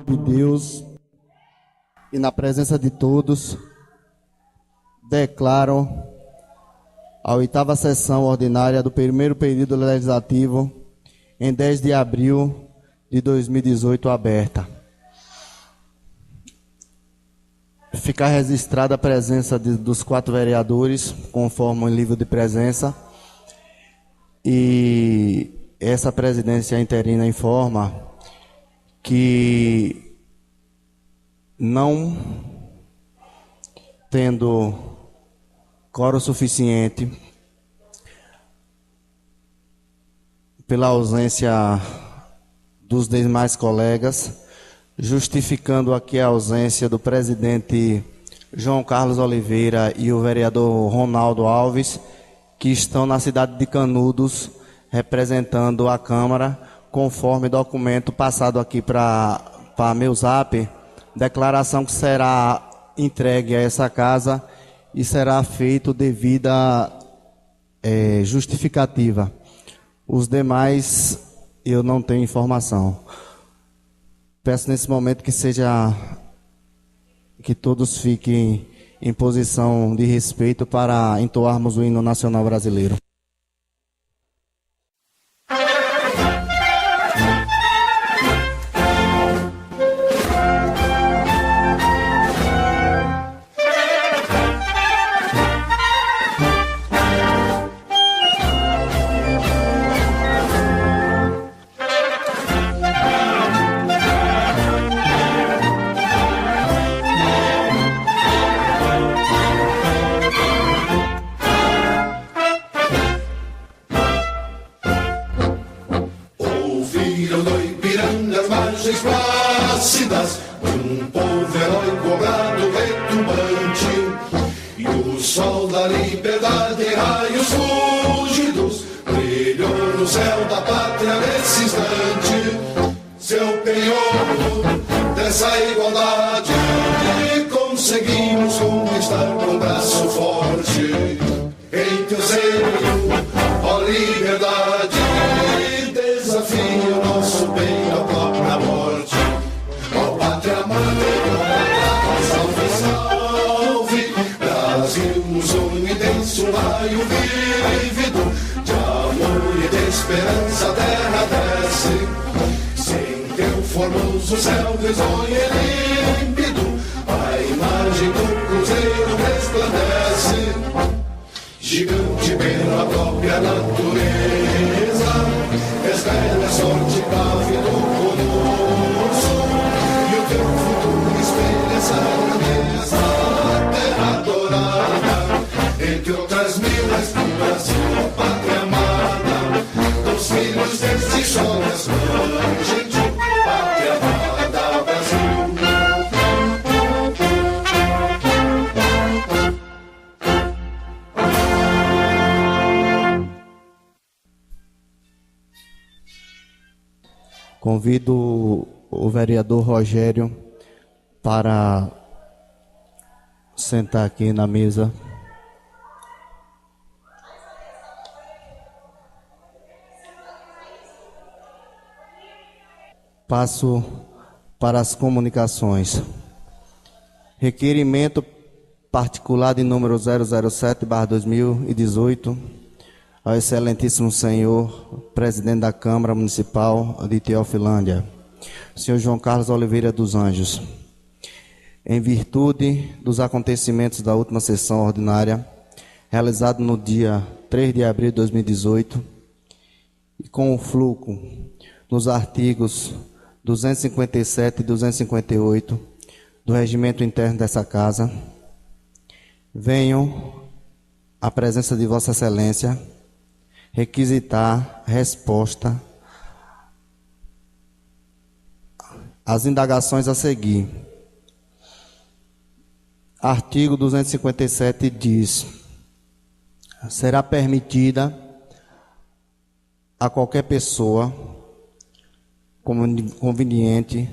De Deus e na presença de todos, declaro a 8ª sessão ordinária do primeiro período legislativo em 10 de abril de 2018 aberta. Ficar registrada a presença dos 4 vereadores, conforme o livro de presença, e essa presidência interina informa que, não tendo quórum suficiente, pela ausência dos demais colegas, justificando aqui a ausência do presidente João Carlos Oliveira e o vereador Ronaldo Alves, que estão na cidade de Canudos, representando a Câmara, conforme documento passado aqui para meu zap, declaração que será entregue a essa casa e será feito devida justificativa. Os demais eu não tenho informação. Peço nesse momento que todos fiquem em posição de respeito para entoarmos o hino nacional brasileiro. Plácidas, povo heróico, obrado, retumbante, e o sol da liberdade em raios fúlgidos brilhou no céu da pátria nesse instante. Seu penhor dessa igualdade conseguimos conquistar com braço forte. Em teu seio, ó liberdade, desafio nosso bem à própria morte. Ó pátria mãe, salve, salve, Brasil, um sonho intenso, um raio vívido de amor e de esperança, a terra desce. Sem teu formoso céu risonho e límpido, a imagem do cruzeiro resplandece. Gigante pela própria natureza, escreve a sorte grave do colosso, e o teu futuro espelha essa grandeza, terra dourada, entre outras mil, do Brasil, a pátria amada, dos filhos destes jovens, mãe gentil, pátria amada, Brasil. Convido o vereador Rogério para sentar aqui na mesa. Passo para as comunicações. Requerimento particular de número 007/2018. Ao excelentíssimo senhor, presidente da Câmara Municipal de Teofilândia, senhor João Carlos Oliveira dos Anjos. Em virtude dos acontecimentos da última sessão ordinária, realizada no dia 3 de abril de 2018, e com o fluxo nos artigos 257 e 258 do regimento interno dessa casa, venho à presença de Vossa Excelência requisitar resposta às indagações a seguir. Artigo 257 diz: será permitida a qualquer pessoa conveniente,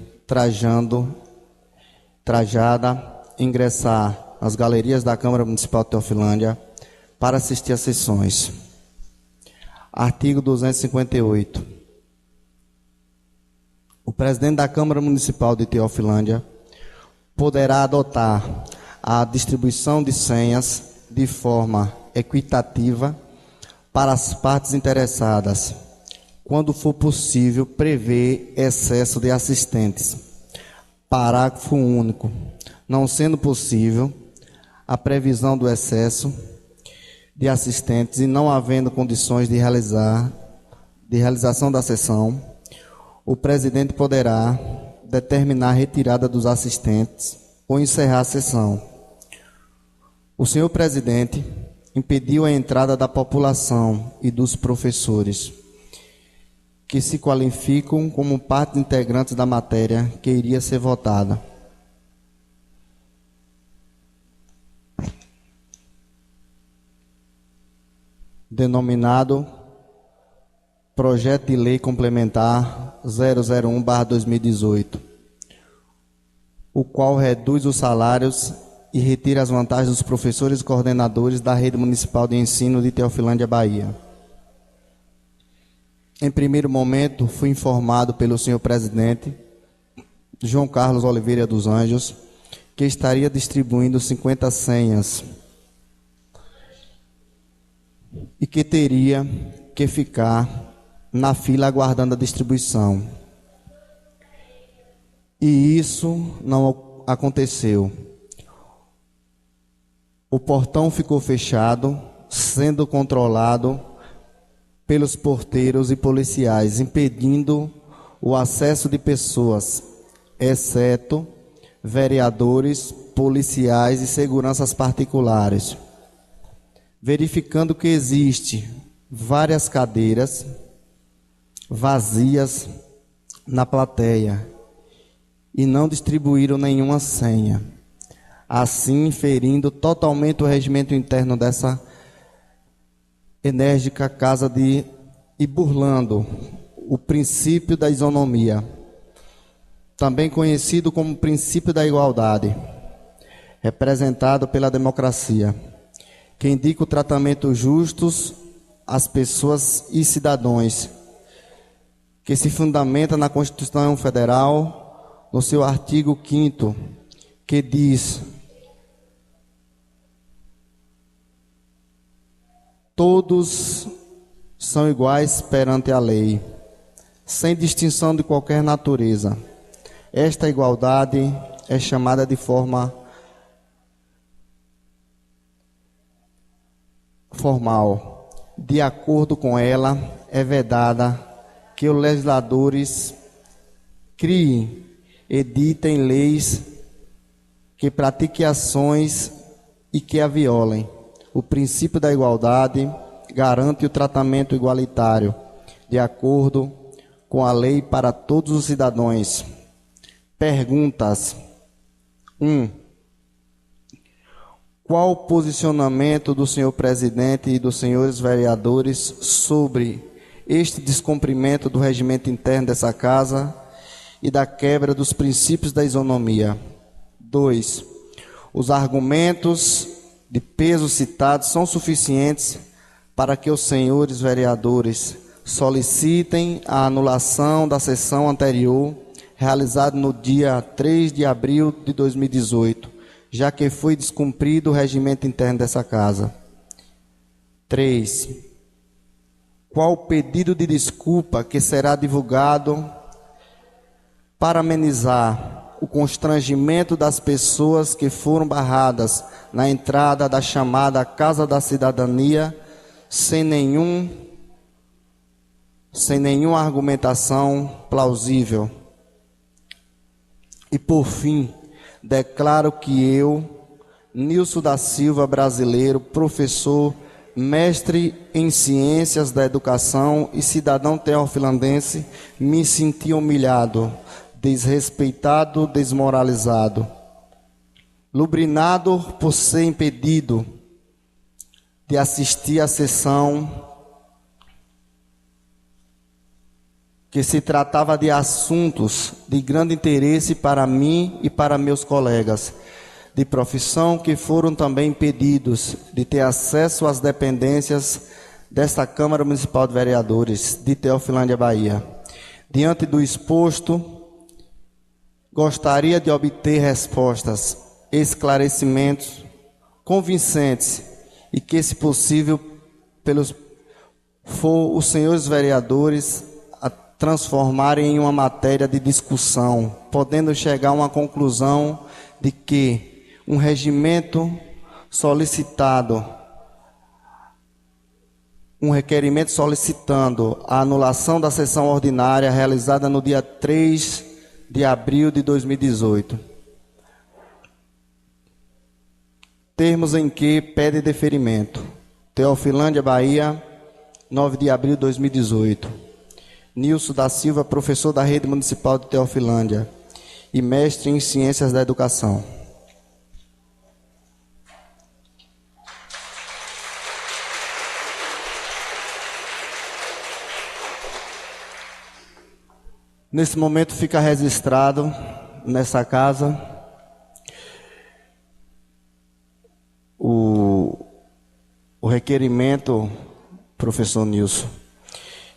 trajada, ingressar nas galerias da Câmara Municipal de Teofilândia para assistir às sessões. Artigo 258. O presidente da Câmara Municipal de Teofilândia poderá adotar a distribuição de senhas de forma equitativa para as partes interessadas, quando for possível prever excesso de assistentes. Parágrafo único. Não sendo possível a previsão do excesso de assistentes e não havendo condições de realização da sessão, o presidente poderá determinar a retirada dos assistentes ou encerrar a sessão. O senhor presidente impediu a entrada da população e dos professores que se qualificam como parte integrantes da matéria que iria ser votada. Denominado Projeto de Lei Complementar 001/2018, o qual reduz os salários e retira as vantagens dos professores e coordenadores da Rede Municipal de Ensino de Teofilândia, Bahia. Em primeiro momento, fui informado pelo senhor presidente, João Carlos Oliveira dos Anjos, que estaria distribuindo 50 senhas e que teria que ficar na fila aguardando a distribuição. E isso não aconteceu. O portão ficou fechado, sendo controlado pelos porteiros e policiais, impedindo o acesso de pessoas, exceto vereadores, policiais e seguranças particulares. Verificando que existe várias cadeiras vazias na plateia e não distribuíram nenhuma senha, assim ferindo totalmente o regimento interno dessa enérgica casa e burlando o princípio da isonomia, também conhecido como princípio da igualdade, representado pela democracia, que indica o tratamento justo às pessoas e cidadãos, que se fundamenta na Constituição Federal, no seu artigo 5º, que diz: todos são iguais perante a lei, sem distinção de qualquer natureza. Esta igualdade é chamada de forma formal. De acordo com ela, é vedada que os legisladores criem, editem leis que pratiquem ações e que a violem. O princípio da igualdade garante o tratamento igualitário, de acordo com a lei para todos os cidadãos. Perguntas. 1. Qual o posicionamento do senhor presidente e dos senhores vereadores sobre este descumprimento do regimento interno dessa casa e da quebra dos princípios da isonomia? 2. Os argumentos de peso citados são suficientes para que os senhores vereadores solicitem a anulação da sessão anterior, realizada no dia 3 de abril de 2018, já que foi descumprido o regimento interno dessa casa. 3. Qual o pedido de desculpa que será divulgado para amenizar o constrangimento das pessoas que foram barradas na entrada da chamada Casa da Cidadania sem nenhuma argumentação plausível? E por fim, declaro que eu, Nilson da Silva Brasileiro, professor, mestre em ciências da educação e cidadão teofilandense, me senti humilhado, desrespeitado, desmoralizado, lubrinado por ser impedido de assistir à sessão que se tratava de assuntos de grande interesse para mim e para meus colegas de profissão, que foram também impedidos de ter acesso às dependências desta Câmara Municipal de Vereadores de Teofilândia, Bahia, Diante do exposto, gostaria de obter respostas, esclarecimentos convincentes e que, se possível, for os senhores vereadores a transformarem em uma matéria de discussão, podendo chegar a uma conclusão de que um requerimento solicitando a anulação da sessão ordinária realizada no dia 3 de abril de 2018. Termos em que pede deferimento. Teofilândia, Bahia, 9 de abril de 2018. Nilson da Silva, professor da Rede Municipal de Teofilândia e mestre em Ciências da Educação. Nesse momento fica registrado nessa casa o requerimento, professor Nilson,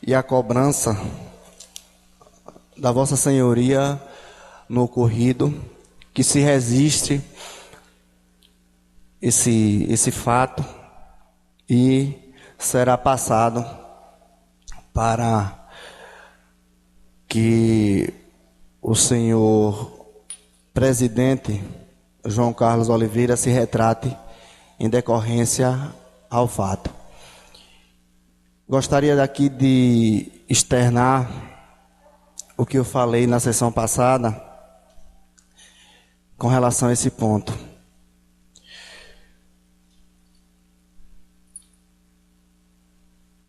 e a cobrança da Vossa Senhoria no ocorrido, que se registre esse fato e será passado para que o senhor presidente João Carlos Oliveira se retrate em decorrência ao fato. Gostaria daqui de externar o que eu falei na sessão passada com relação a esse ponto.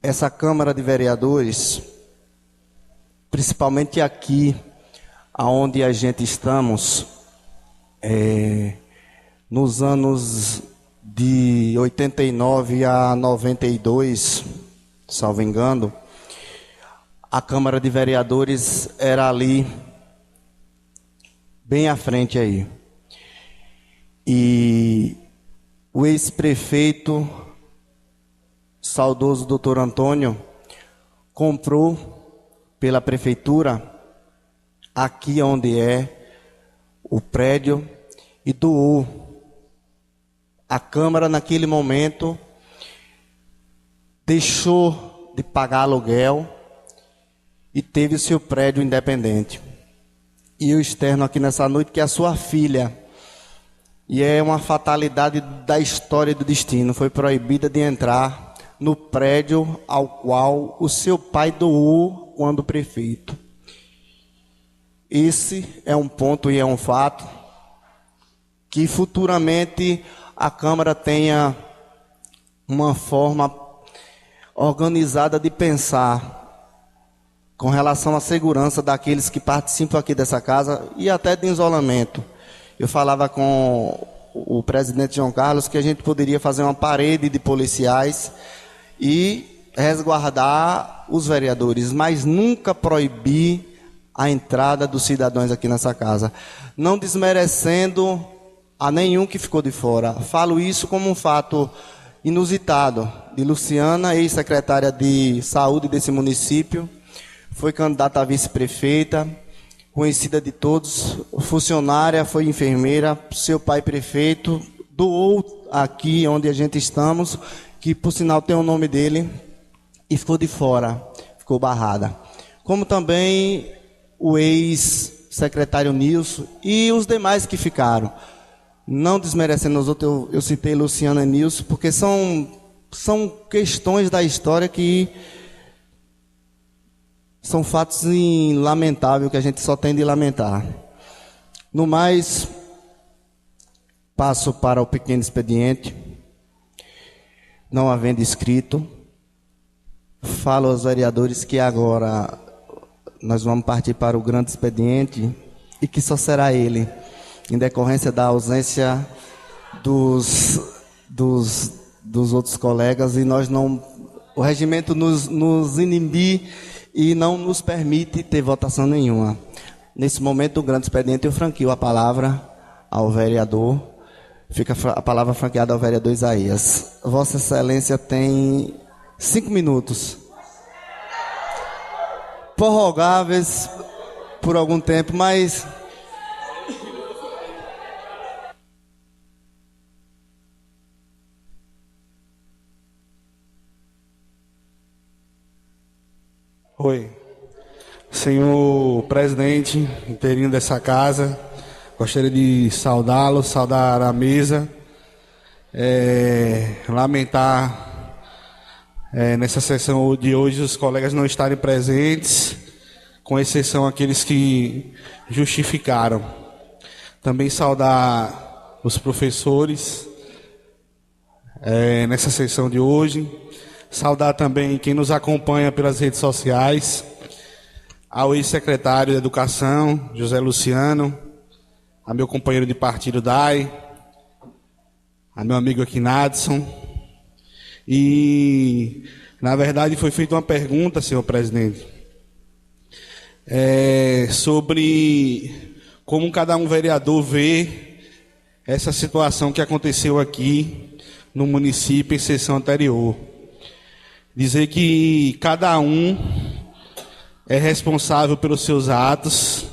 Essa Câmara de Vereadores, principalmente aqui aonde a gente estamos, nos anos de 89 a 92, salvo engano, a Câmara de Vereadores era ali, bem à frente aí. E o ex-prefeito, saudoso doutor Antônio, comprou pela prefeitura, aqui onde é o prédio, e doou. A Câmara, naquele momento, deixou de pagar aluguel e teve o seu prédio independente. E eu externo aqui nessa noite que a sua filha, e é uma fatalidade da história do destino, foi proibida de entrar no prédio ao qual o seu pai doou quando prefeito. Esse é um ponto e é um fato que futuramente a Câmara tenha uma forma organizada de pensar com relação à segurança daqueles que participam aqui dessa casa e até de isolamento. Eu falava com o presidente João Carlos que a gente poderia fazer uma parede de policiais e resguardar os vereadores, mas nunca proibir a entrada dos cidadãos aqui nessa casa, não desmerecendo a nenhum que ficou de fora. Falo isso como um fato inusitado de Luciana, ex-secretária de saúde desse município, foi candidata a vice-prefeita, conhecida de todos, funcionária, foi enfermeira, seu pai prefeito, doou aqui onde a gente estamos, que por sinal tem o nome dele, e ficou de fora, ficou barrada. Como também o ex-secretário Nilson e os demais que ficaram. Não desmerecendo os outros, eu citei Luciana e Nilson, porque são questões da história que são fatos lamentáveis que a gente só tem de lamentar. No mais, passo para o pequeno expediente. Não havendo escrito, falo aos vereadores que agora nós vamos partir para o grande expediente e que só será ele, em decorrência da ausência dos outros colegas, e nós não, o regimento nos inibe e não nos permite ter votação nenhuma. Nesse momento, o grande expediente, eu franqueo a palavra ao vereador, fica a palavra franqueada ao vereador Isaías. Vossa Excelência tem 5 minutos. prorrogáveis por algum tempo, mas Oi, senhor presidente interino dessa casa, gostaria de saudá-lo, saudar a mesa, lamentar nessa sessão de hoje os colegas não estarem presentes, com exceção aqueles que justificaram. Também saudar os professores nessa sessão de hoje. Saudar também quem nos acompanha pelas redes sociais, ao ex-secretário de Educação, José Luciano, a meu companheiro de partido, Dai, a meu amigo aqui, Nadson. E, na verdade, foi feita uma pergunta, senhor presidente, sobre como cada um vereador vê essa situação que aconteceu aqui no município em sessão anterior. Dizer que cada um é responsável pelos seus atos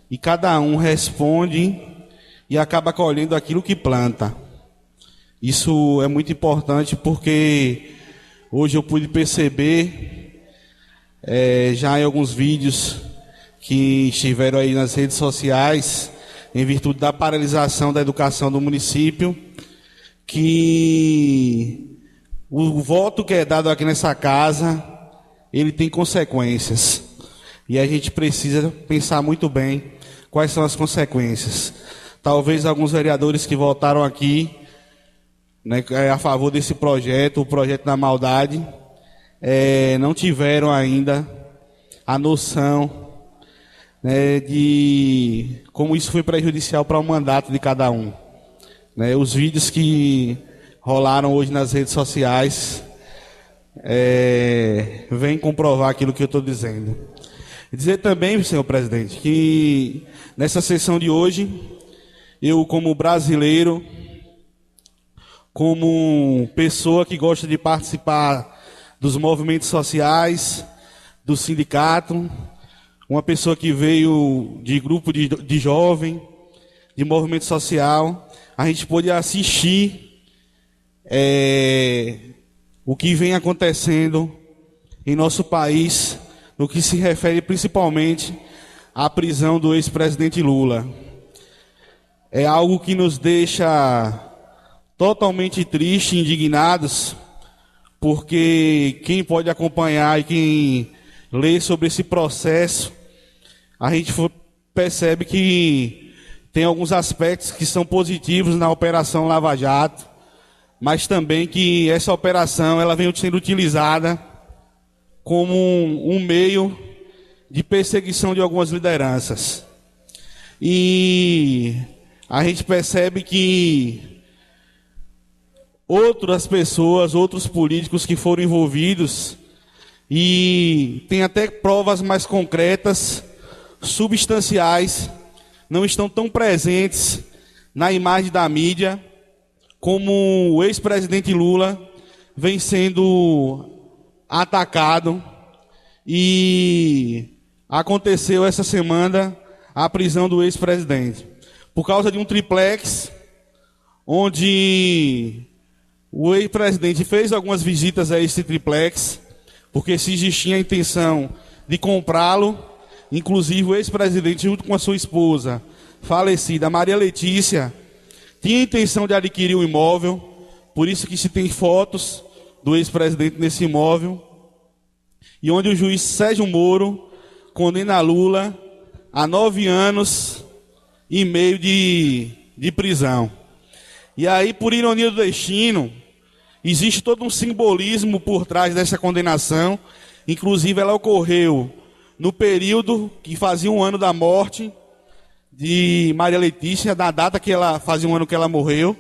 e cada um responde e acaba colhendo aquilo que planta. Isso é muito importante porque hoje eu pude perceber, já em alguns vídeos que estiveram aí nas redes sociais, em virtude da paralisação da educação do município, que o voto que é dado aqui nessa casa, ele tem consequências. E a gente precisa pensar muito bem quais são as consequências. Talvez alguns vereadores que votaram aqui, né, a favor desse projeto, o projeto da maldade, não tiveram ainda a noção, né, de como isso foi prejudicial para o mandato de cada um. Né, os vídeos que rolaram hoje nas redes sociais vêm comprovar aquilo que eu estou dizendo. Dizer também, senhor presidente, que nessa sessão de hoje, eu como brasileiro, como pessoa que gosta de participar dos movimentos sociais, do sindicato, uma pessoa que veio de grupo de jovem, de movimento social, a gente pôde assistir o que vem acontecendo em nosso país, no que se refere principalmente à prisão do ex-presidente Lula. É algo que nos deixa totalmente tristes e indignados, porque quem pode acompanhar e quem lê sobre esse processo, a gente percebe que tem alguns aspectos que são positivos na Operação Lava Jato, mas também que essa operação ela vem sendo utilizada como um meio de perseguição de algumas lideranças. E a gente percebe que outras pessoas, outros políticos que foram envolvidos, e tem até provas mais concretas, substanciais, não estão tão presentes na imagem da mídia, como o ex-presidente Lula vem sendo atacado, e aconteceu essa semana a prisão do ex-presidente, por causa de um triplex, onde o ex-presidente fez algumas visitas a esse triplex, porque se existia a intenção de comprá-lo, inclusive o ex-presidente, junto com a sua esposa, falecida, Maria Letícia, tinha a intenção de adquirir o imóvel, por isso que se tem fotos do ex-presidente nesse imóvel, e onde o juiz Sérgio Moro condena Lula a 9 anos e meio de prisão. E aí, por ironia do destino, existe todo um simbolismo por trás dessa condenação, inclusive ela ocorreu no período que fazia 1 ano da morte de Maria Letícia, da data que ela fazia 1 ano que ela morreu.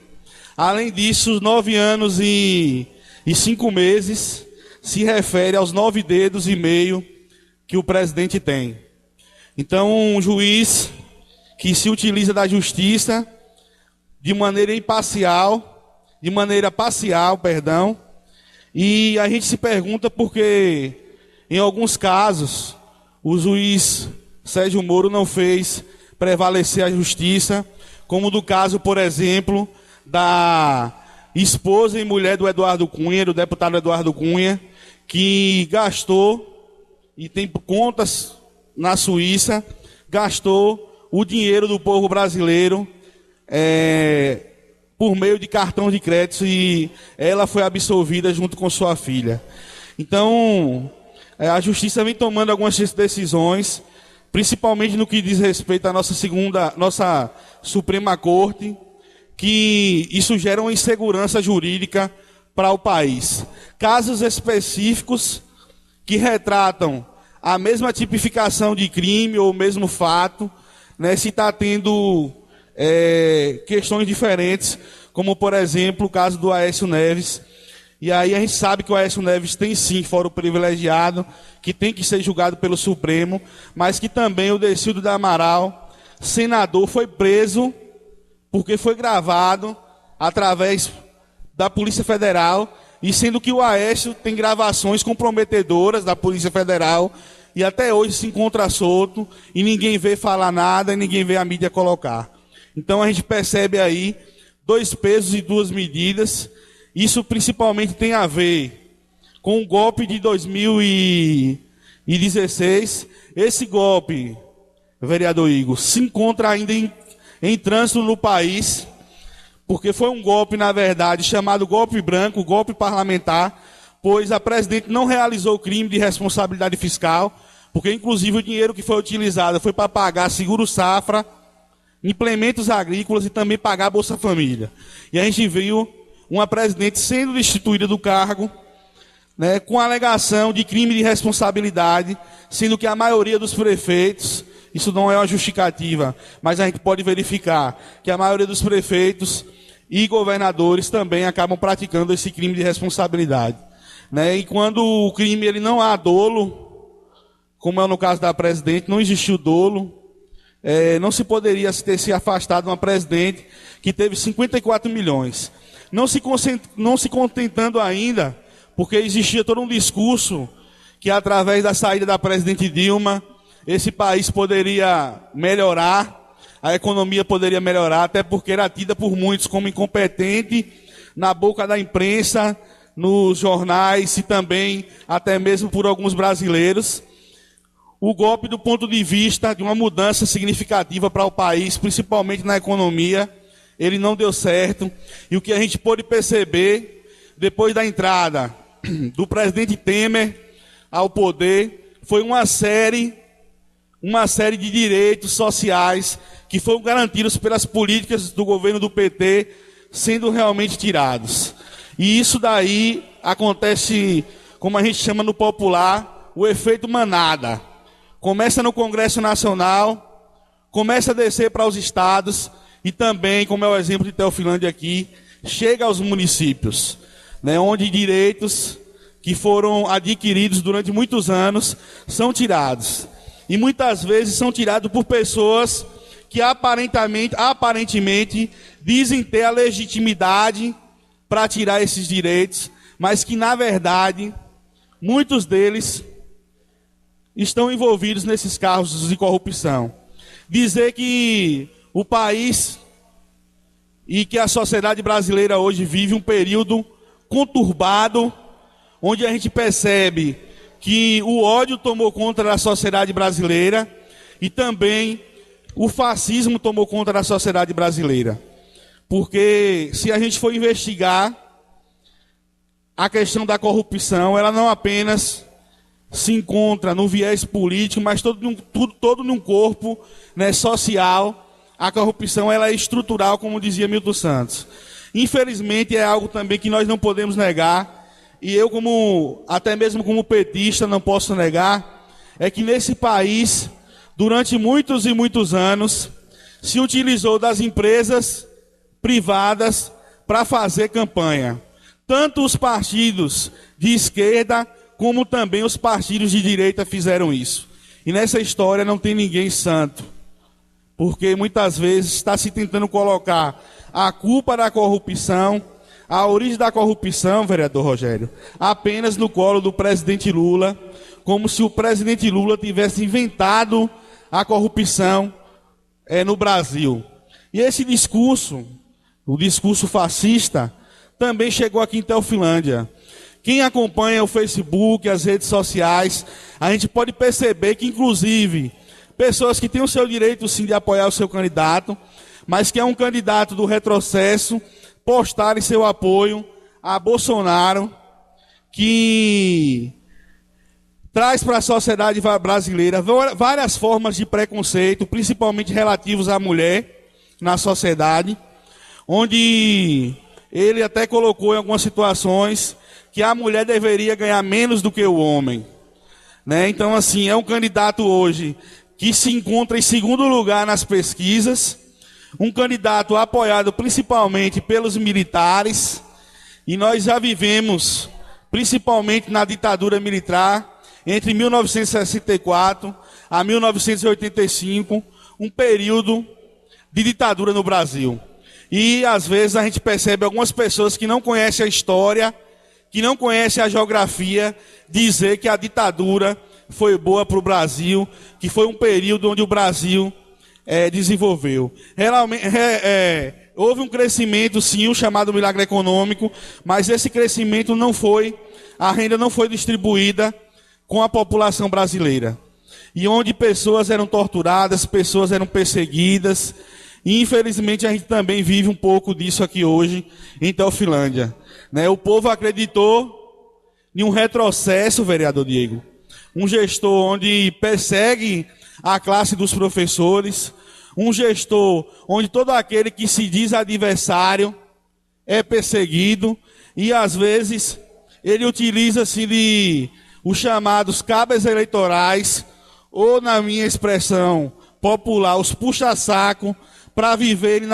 Além disso, os 9 anos e 5 meses se refere aos 9 dedos e meio que o presidente tem. Então, um juiz que se utiliza da justiça de maneira parcial, e a gente se pergunta porque, em alguns casos, o juiz Sérgio Moro não fez prevalecer a justiça, como do caso, por exemplo, da esposa e mulher do Eduardo Cunha, do deputado Eduardo Cunha, que gastou, e tem contas na Suíça, gastou o dinheiro do povo brasileiro por meio de cartão de crédito, e ela foi absolvida junto com sua filha. Então, a justiça vem tomando algumas decisões, principalmente no que diz respeito à nossa Suprema Corte, que isso gera uma insegurança jurídica para o país. Casos específicos que retratam a mesma tipificação de crime ou o mesmo fato, né, se está tendo questões diferentes, como, por exemplo, o caso do Aécio Neves. E aí a gente sabe que o Aécio Neves tem sim foro privilegiado, que tem que ser julgado pelo Supremo, mas que também o Decildo de Amaral, senador, foi preso porque foi gravado através da Polícia Federal, e sendo que o Aécio tem gravações comprometedoras da Polícia Federal, e até hoje se encontra solto, e ninguém vê falar nada, e ninguém vê a mídia colocar. Então a gente percebe aí 2 pesos e 2 medidas. Isso principalmente tem a ver com o golpe de 2016. Esse golpe, vereador Igor, se encontra ainda em trânsito no país, porque foi um golpe, na verdade, chamado golpe branco, golpe parlamentar, pois a presidente não realizou o crime de responsabilidade fiscal, porque inclusive o dinheiro que foi utilizado foi para pagar seguro-safra, implementos agrícolas e também pagar a Bolsa Família. E a gente viu uma presidente sendo destituída do cargo, né, com a alegação de crime de responsabilidade, sendo que a maioria dos prefeitos, isso não é uma justificativa, mas a gente pode verificar que a maioria dos prefeitos e governadores também acabam praticando esse crime de responsabilidade, né? E quando o crime ele não há dolo, como é no caso da presidente, não existiu dolo, não se poderia ter se afastado uma presidente que teve 54 milhões. Não se contentando ainda, porque existia todo um discurso que através da saída da presidente Dilma, esse país poderia melhorar, a economia poderia melhorar, até porque era tida por muitos como incompetente, na boca da imprensa, nos jornais e também até mesmo por alguns brasileiros. O golpe do ponto de vista de uma mudança significativa para o país, principalmente na economia, ele não deu certo. E o que a gente pôde perceber, depois da entrada do presidente Temer ao poder, foi uma série de direitos sociais que foram garantidos pelas políticas do governo do PT, sendo realmente tirados. E isso daí acontece, como a gente chama no popular, o efeito manada. Começa no Congresso Nacional, começa a descer para os estados e também, como é o exemplo de Teofilândia aqui, chega aos municípios, né, onde direitos que foram adquiridos durante muitos anos são tirados. E muitas vezes são tirados por pessoas que aparentemente dizem ter a legitimidade para tirar esses direitos, mas que na verdade muitos deles estão envolvidos nesses casos de corrupção. Dizer que o país e que a sociedade brasileira hoje vive um período conturbado, onde a gente percebe que o ódio tomou conta da sociedade brasileira e também o fascismo tomou conta da sociedade brasileira. Porque se a gente for investigar a questão da corrupção, ela não apenas se encontra no viés político, mas todo num corpo, né, social. A corrupção ela é estrutural, como dizia Milton Santos. Infelizmente é algo também que nós não podemos negar, e eu até mesmo como petista não posso negar, é que nesse país, durante muitos e muitos anos, se utilizou das empresas privadas para fazer campanha. Tanto os partidos de esquerda, como também os partidos de direita fizeram isso. E nessa história não tem ninguém santo, porque muitas vezes está se tentando colocar a culpa da corrupção, a origem da corrupção, vereador Rogério, apenas no colo do presidente Lula, como se o presidente Lula tivesse inventado a corrupção no Brasil. E esse discurso, o discurso fascista, também chegou aqui em Teofilândia. Quem acompanha o Facebook, as redes sociais, a gente pode perceber que, inclusive, pessoas que têm o seu direito, sim, de apoiar o seu candidato, mas que é um candidato do retrocesso, postarem seu apoio a Bolsonaro, que traz para a sociedade brasileira várias formas de preconceito, principalmente relativos à mulher na sociedade, onde ele até colocou em algumas situações que a mulher deveria ganhar menos do que o homem, né? Então, assim, é um candidato hoje que se encontra em segundo lugar nas pesquisas, um candidato apoiado principalmente pelos militares, e nós já vivemos, principalmente na ditadura militar, entre 1964 a 1985, um período de ditadura no Brasil. E, às vezes, a gente percebe algumas pessoas que não conhecem a história, que não conhecem a geografia, dizer que a ditadura foi boa para o Brasil, que foi um período onde o Brasil desenvolveu. Realmente, houve um crescimento, sim, o chamado milagre econômico, mas esse crescimento não foi, a renda não foi distribuída com a população brasileira. E onde pessoas eram torturadas, pessoas eram perseguidas, e infelizmente a gente também vive um pouco disso aqui hoje em Teofilândia, né? O povo acreditou em um retrocesso, vereador Diego, um gestor onde persegue a classe dos professores, um gestor onde todo aquele que se diz adversário é perseguido, e às vezes ele utiliza-se de os chamados cabos eleitorais, ou, na minha expressão popular, os puxa-saco, para viverem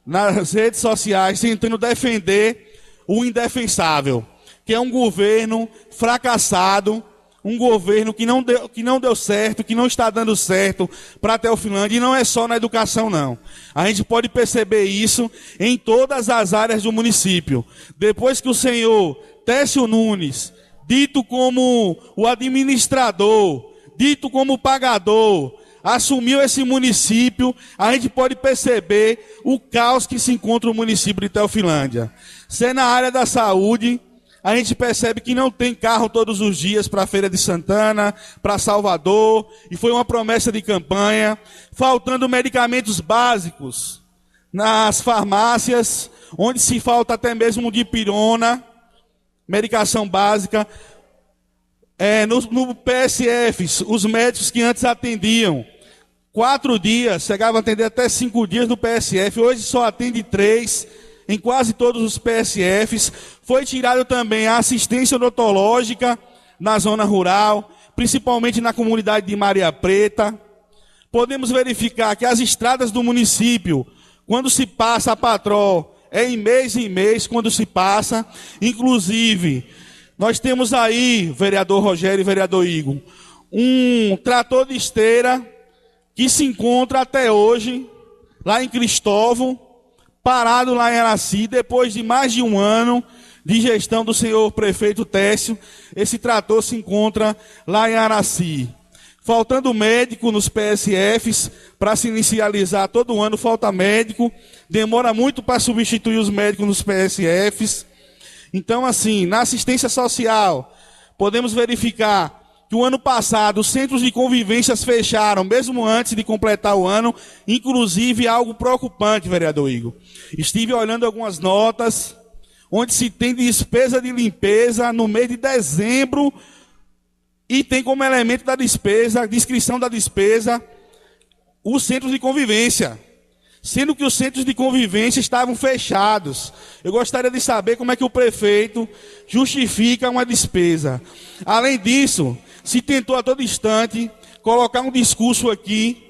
nas redes sociais tentando defender o indefensável, que é um governo fracassado, um governo que não deu certo, que não está dando certo para a Teofilândia, e não é só na educação, não. A gente pode perceber isso em todas as áreas do município. Depois que o senhor Técio Nunes, dito como o administrador, dito como o pagador, assumiu esse município, a gente pode perceber o caos que se encontra o município de Teofilândia. Se é na área da saúde, a gente percebe que não tem carro todos os dias para a Feira de Santana, para Salvador, e foi uma promessa de campanha, faltando medicamentos básicos nas farmácias, onde se falta até mesmo dipirona, medicação básica. No PSF, os médicos que antes atendiam 4 dias, chegavam a atender até 5 dias no PSF, hoje só atende 3, em quase todos os PSFs. Foi tirado também a assistência odontológica na zona rural, principalmente na comunidade de Maria Preta. Podemos verificar que as estradas do município, quando se passa a patrol, é em mês quando se passa. Inclusive, nós temos aí, vereador Rogério e vereador Igor, um trator de esteira que se encontra até hoje lá em Cristóvão, parado lá em Araci, depois de mais de um ano de gestão do senhor prefeito Técio. Esse trator se encontra lá em Araci. Faltando médico nos PSFs, para se inicializar todo ano falta médico, demora muito para substituir os médicos nos PSFs. Então, assim, na assistência social, podemos verificar que o ano passado os centros de convivências fecharam, mesmo antes de completar o ano, inclusive algo preocupante, vereador Igor. Estive olhando algumas notas, onde se tem despesa de limpeza no mês de dezembro, e tem como elemento da despesa, descrição da despesa, os centros de convivência, sendo que os centros de convivência estavam fechados. Eu gostaria de saber como é que o prefeito justifica uma despesa. Além disso, se tentou a todo instante colocar um discurso aqui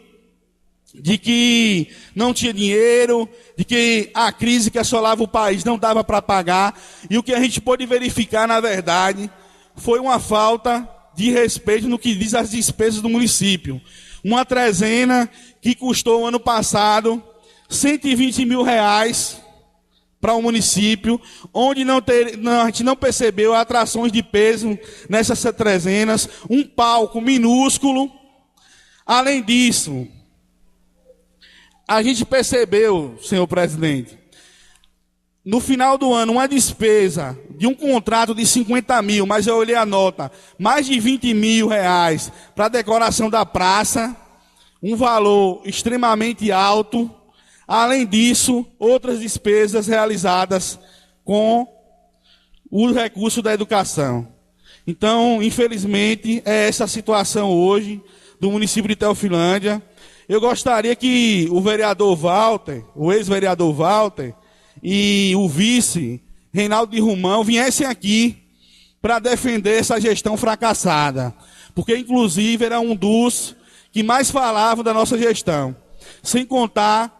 de que não tinha dinheiro, de que a crise que assolava o país não dava para pagar, e o que a gente pôde verificar, na verdade, foi uma falta de respeito no que diz as despesas do município. Uma trezena que custou ano passado R$ 120 mil para o município, onde a gente não percebeu atrações de peso nessas trezenas, um palco minúsculo. Além disso, a gente percebeu, senhor presidente, no final do ano, uma despesa de um contrato de 50 mil, mas eu olhei a nota, mais de 20 mil reais para a decoração da praça, um valor extremamente alto. Além disso, outras despesas realizadas com o recurso da educação. Então, infelizmente, é essa a situação hoje do município de Teofilândia. Eu gostaria que o vereador Walter, o ex-vereador Walter, e o vice, Reinaldo de Rumão, viessem aqui para defender essa gestão fracassada. Porque, inclusive, era um dos que mais falavam da nossa gestão. Sem contar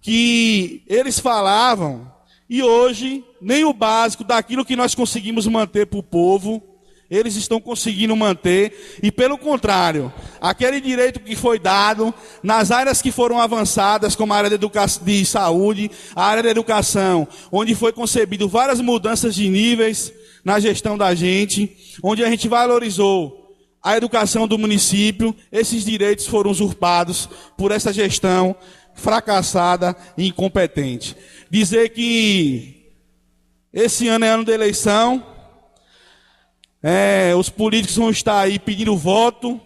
que eles falavam, e hoje, nem o básico daquilo que nós conseguimos manter para o povo, eles estão conseguindo manter, e pelo contrário, aquele direito que foi dado, nas áreas que foram avançadas, como a área de saúde, a área da educação, onde foi concebido várias mudanças de níveis na gestão da gente, onde a gente valorizou a educação do município, esses direitos foram usurpados por essa gestão fracassada e incompetente. Dizer que esse ano é ano de eleição, os políticos vão estar aí pedindo voto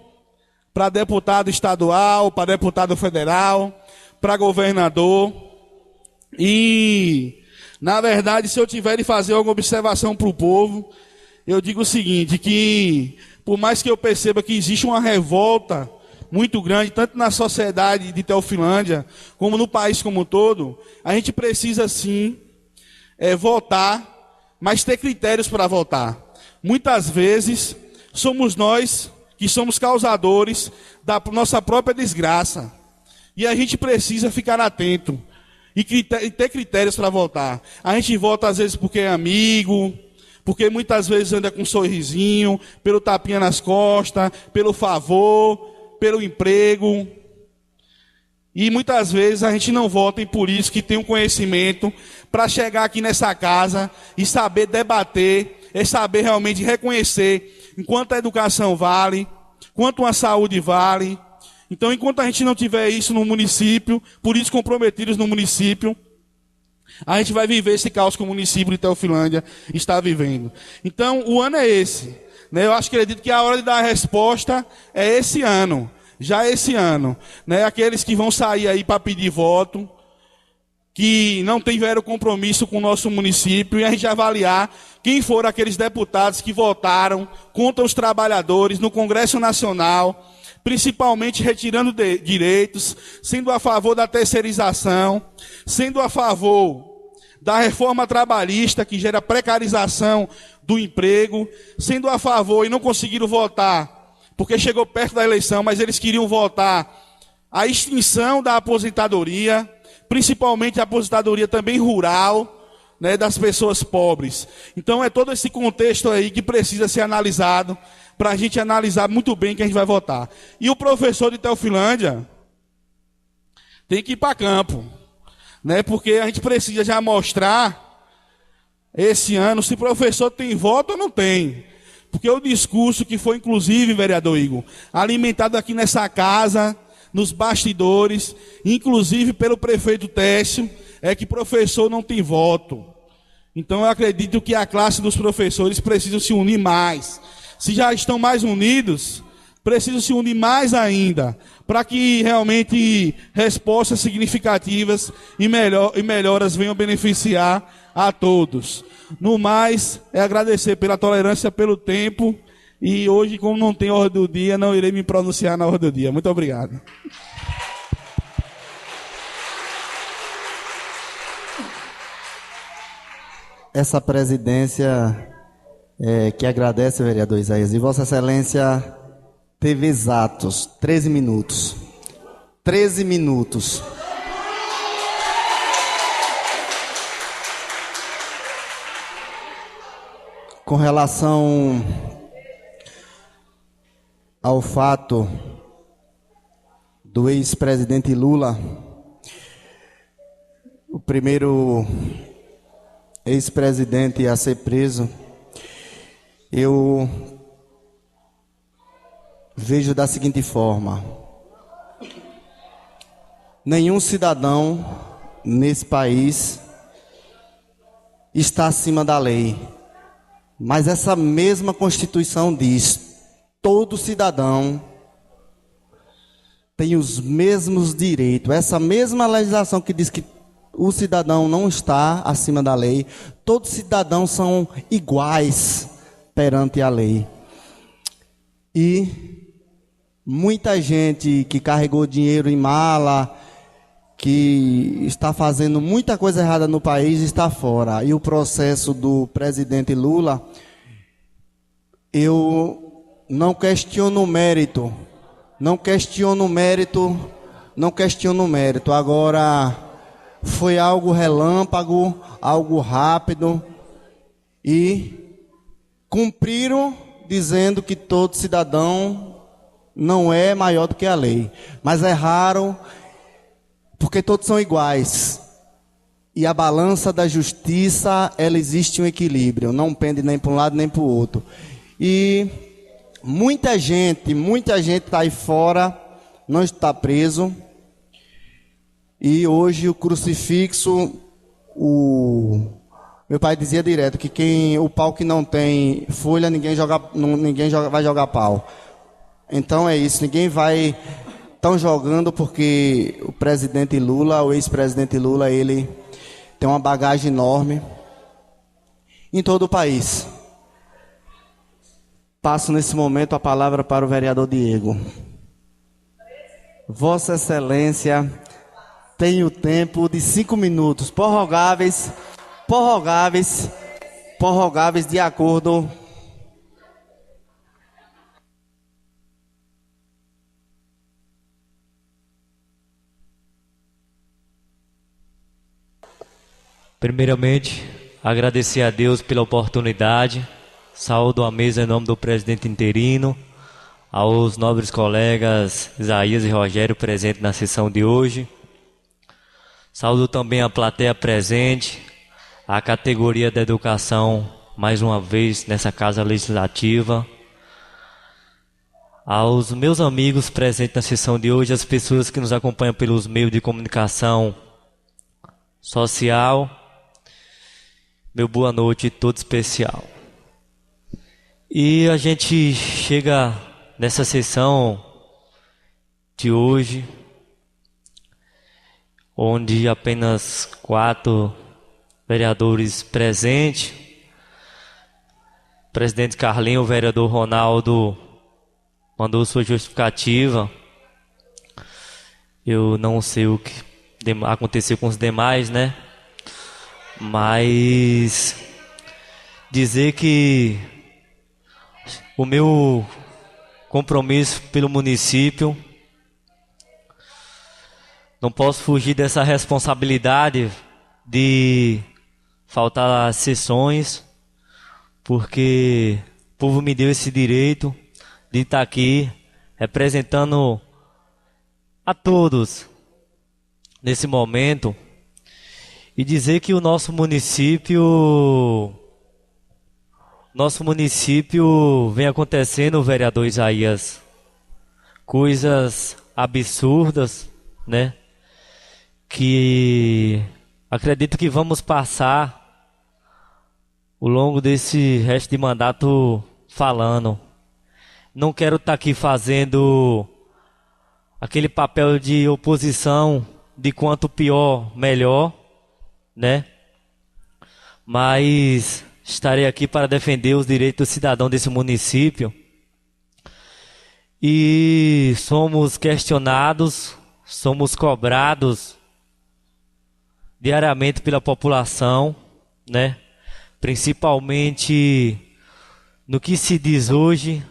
para deputado estadual, para deputado federal, para governador. E, na verdade, se eu tiver de fazer alguma observação para o povo, eu digo o seguinte, que por mais que eu perceba que existe uma revolta muito grande, tanto na sociedade de Teofilândia, como no país como um todo, a gente precisa sim votar, mas ter critérios para votar. Muitas vezes somos nós que somos causadores da nossa própria desgraça. E a gente precisa ficar atento e ter critérios para votar. A gente vota às vezes porque é amigo, porque muitas vezes anda com um sorrisinho, pelo tapinha nas costas, pelo favor, pelo emprego. E muitas vezes a gente não vota em políticos que têm um conhecimento para chegar aqui nessa casa e saber debater, saber realmente reconhecer enquanto a educação vale, quanto a saúde vale. Então, enquanto a gente não tiver isso no município, políticos comprometidos no município, a gente vai viver esse caos que o município de Teofilândia está vivendo. Então, o ano é esse. Eu acredito que a hora de dar a resposta é esse ano. Já esse ano. Aqueles que vão sair aí para pedir voto, que não tiveram compromisso com o nosso município, e a gente avaliar quem foram aqueles deputados que votaram contra os trabalhadores no Congresso Nacional, principalmente retirando direitos, sendo a favor da terceirização, sendo a favor da reforma trabalhista que gera precarização do emprego, sendo a favor e não conseguiram votar, porque chegou perto da eleição, mas eles queriam votar a extinção da aposentadoria, principalmente a aposentadoria também rural, das pessoas pobres. Então é todo esse contexto aí que precisa ser analisado, para a gente analisar muito bem quem a gente vai votar. E o professor de Teofilândia tem que ir para campo, porque a gente precisa já mostrar esse ano se o professor tem voto ou não tem. Porque o discurso que foi, inclusive, vereador Igor, alimentado aqui nessa casa, nos bastidores, inclusive pelo prefeito Técio, é que professor não tem voto. Então eu acredito que a classe dos professores precisa se unir mais. Se já estão mais unidos, precisam se unir mais ainda, para que realmente respostas significativas e melhoras venham beneficiar a todos. No mais, é agradecer pela tolerância, pelo tempo, e hoje, como não tem ordem do dia, não irei me pronunciar na ordem do dia. Muito obrigado. Essa presidência que agradece, vereador Isaías, e Vossa Excelência teve exatos 13 minutos. 13 minutos. Com relação ao fato do ex-presidente Lula, o primeiro ex-presidente a ser preso, eu vejo da seguinte forma: nenhum cidadão nesse país está acima da lei, mas essa mesma Constituição diz: todo cidadão tem os mesmos direitos. Essa mesma legislação que diz que o cidadão não está acima da lei, todos os cidadãos são iguais perante a lei. E muita gente que carregou dinheiro em mala, que está fazendo muita coisa errada no país, está fora. E o processo do presidente Lula, eu não questiono o mérito. Não questiono o mérito. Agora, foi algo relâmpago, algo rápido, e cumpriram dizendo que todo cidadão não é maior do que a lei. Mas erraram, porque todos são iguais. E a balança da justiça, ela existe um equilíbrio, não pende nem para um lado nem para o outro. E muita gente está aí fora, não está preso. E hoje o crucifixo, meu pai dizia direto que o pau que não tem folha, ninguém vai jogar pau. Então é isso, ninguém vai tão jogando, porque o presidente Lula, o ex-presidente Lula, ele tem uma bagagem enorme em todo o país. Passo nesse momento a palavra para o vereador Diego. Vossa Excelência tem o tempo de 5 minutos, prorrogáveis de acordo. Primeiramente, agradecer a Deus pela oportunidade. Saúdo a mesa em nome do presidente interino, aos nobres colegas Isaías e Rogério presentes na sessão de hoje. Saúdo também a plateia presente, a categoria da educação, mais uma vez nessa casa legislativa. Aos meus amigos presentes na sessão de hoje, as pessoas que nos acompanham pelos meios de comunicação social, meu boa noite todo especial. E a gente chega nessa sessão de hoje, onde apenas 4 vereadores presentes, o presidente Carlinho, o vereador Ronaldo mandou sua justificativa. Eu não sei o que aconteceu com os demais, né? Mas dizer que o meu compromisso pelo município, não posso fugir dessa responsabilidade de faltar às sessões, porque o povo me deu esse direito de estar aqui representando a todos nesse momento, e dizer que o nosso município vem acontecendo, vereador Isaías, coisas absurdas, né? Que acredito que vamos passar ao longo desse resto de mandato falando. Não quero estar aqui fazendo aquele papel de oposição, de quanto pior, melhor, né? Mas estarei aqui para defender os direitos do cidadão desse município. E somos questionados, somos cobrados diariamente pela população, né? Principalmente no que se diz hoje,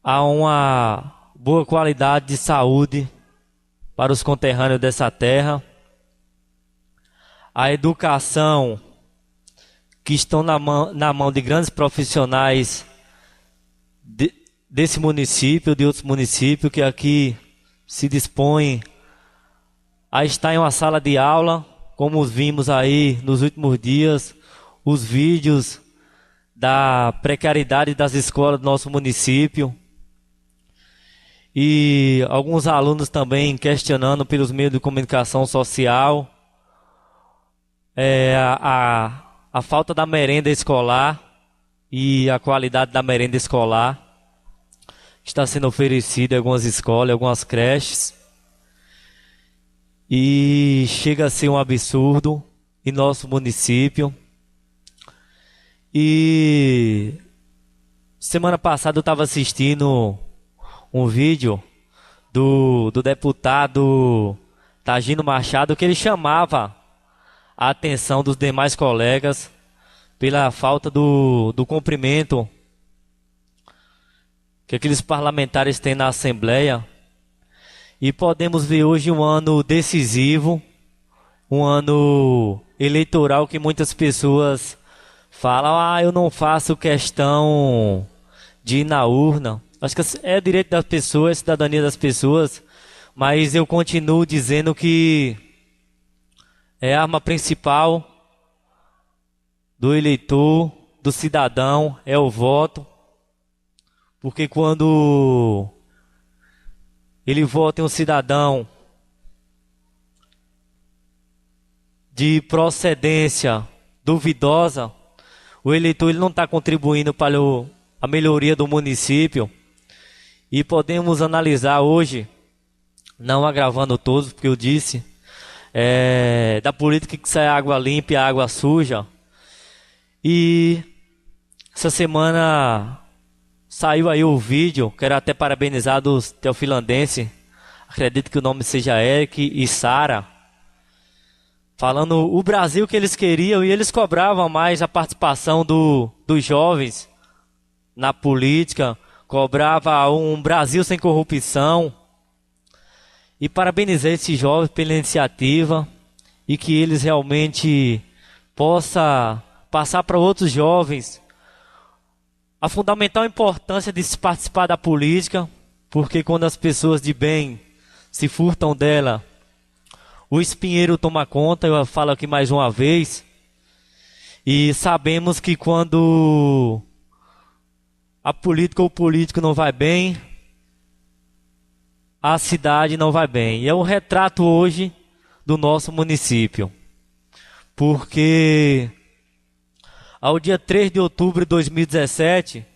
há uma boa qualidade de saúde para os conterrâneos dessa terra. A educação, que estão na mão de grandes profissionais desse município, de outros municípios, que aqui se dispõem a estar em uma sala de aula como vimos aí nos últimos dias, os vídeos da precariedade das escolas do nosso município. E alguns alunos também questionando pelos meios de comunicação social a falta da merenda escolar e a qualidade da merenda escolar que está sendo oferecida em algumas escolas, em algumas creches. E chega a ser um absurdo em nosso município. E semana passada eu estava assistindo um vídeo do deputado Tagino Machado, que ele chamava a atenção dos demais colegas pela falta do cumprimento que aqueles parlamentares têm na Assembleia. E podemos ver hoje um ano decisivo, um ano eleitoral que muitas pessoas falam: eu não faço questão de ir na urna. Acho que é direito das pessoas, é cidadania das pessoas, mas eu continuo dizendo que a arma principal do eleitor, do cidadão, é o voto. Porque quando ele vota em um cidadão de procedência duvidosa, o eleitor ele não está contribuindo para a melhoria do município. E podemos analisar hoje, não agravando todos, porque eu disse, da política que sai água limpa e água suja. E essa semana saiu aí o vídeo, quero até parabenizar dos teofilandenses, acredito que o nome seja Eric e Sara, falando o Brasil que eles queriam, e eles cobravam mais a participação dos jovens na política, cobrava um Brasil sem corrupção. E parabenizar esses jovens pela iniciativa e que eles realmente possam passar para outros jovens a fundamental importância de se participar da política, porque quando as pessoas de bem se furtam dela, o espinheiro toma conta. Eu falo aqui mais uma vez. E sabemos que quando a política ou o político não vai bem, a cidade não vai bem. E é um retrato hoje do nosso município. Porque ao dia 3 de outubro de 2017,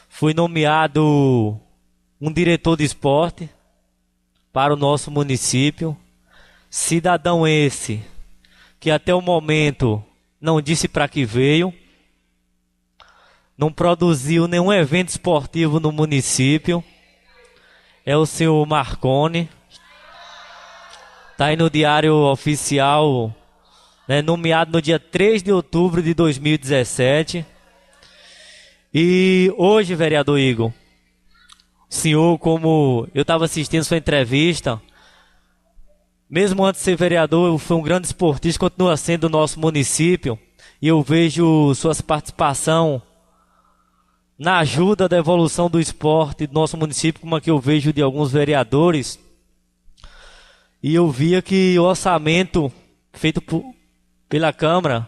foi nomeado um diretor de esporte para o nosso município. Cidadão esse que até o momento não disse para que veio, não produziu nenhum evento esportivo no município. É o senhor Marconi. Está aí no Diário Oficial, né, nomeado no dia 3 de outubro de 2017. E hoje, vereador Igor, o senhor, como eu estava assistindo sua entrevista, mesmo antes de ser vereador, foi um grande esportista, continua sendo do nosso município. E eu vejo sua participação na ajuda da evolução do esporte do nosso município, como a que eu vejo de alguns vereadores. E eu via que o orçamento feito pela Câmara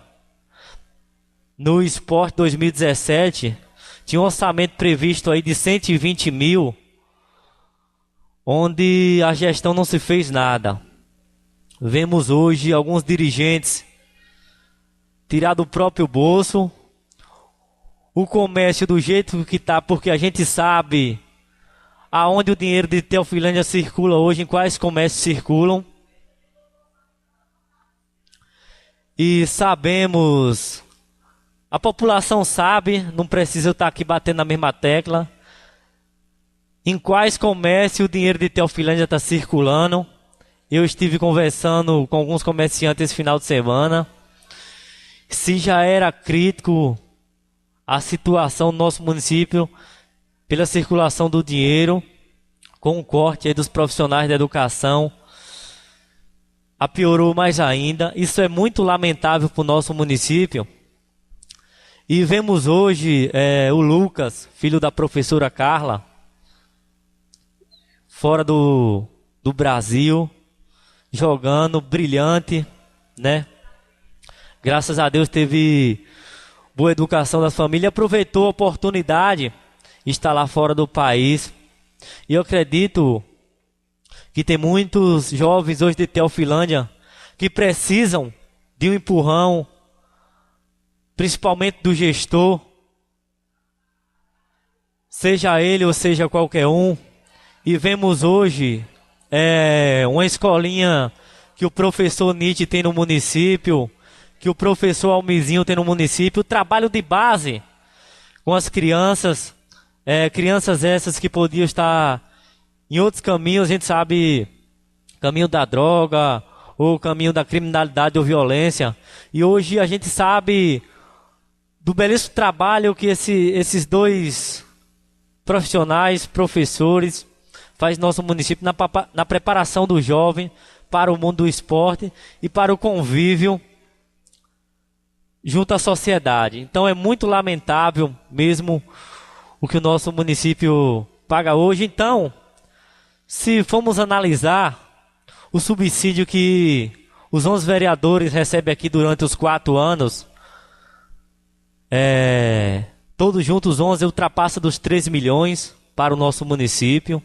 no esporte 2017 tinha um orçamento previsto aí de 120 mil, onde a gestão não se fez nada. Vemos hoje alguns dirigentes tirar do próprio bolso, o comércio do jeito que está, porque a gente sabe aonde o dinheiro de Teofilândia circula hoje, em quais comércios circulam. E sabemos, a população sabe, não precisa eu estar aqui batendo na mesma tecla, em quais comércios o dinheiro de Teofilândia está circulando. Eu estive conversando com alguns comerciantes esse final de semana. Se já era crítico a situação do nosso município pela circulação do dinheiro, com o corte aí dos profissionais da educação, piorou mais ainda. Isso é muito lamentável para o nosso município. E vemos hoje o Lucas, filho da professora Carla, fora do Brasil, jogando, brilhante, né? Graças a Deus teve boa educação das famílias, aproveitou a oportunidade de estar lá fora do país. E eu acredito que tem muitos jovens hoje de Teofilândia que precisam de um empurrão, principalmente do gestor, seja ele ou seja qualquer um. E vemos hoje uma escolinha que o professor Nietzsche tem no município, que o professor Almizinho tem no município, o trabalho de base com as crianças, crianças essas que podiam estar em outros caminhos, a gente sabe, caminho da droga, ou caminho da criminalidade ou violência, e hoje a gente sabe do belíssimo trabalho que esses dois profissionais, professores, faz no nosso município na preparação do jovem para o mundo do esporte e para o convívio junto à sociedade. Então é muito lamentável mesmo o que o nosso município paga hoje. Então, se formos analisar o subsídio que os 11 vereadores recebem aqui durante os 4 anos, todos juntos, 11, ultrapassa dos 13 milhões para o nosso município.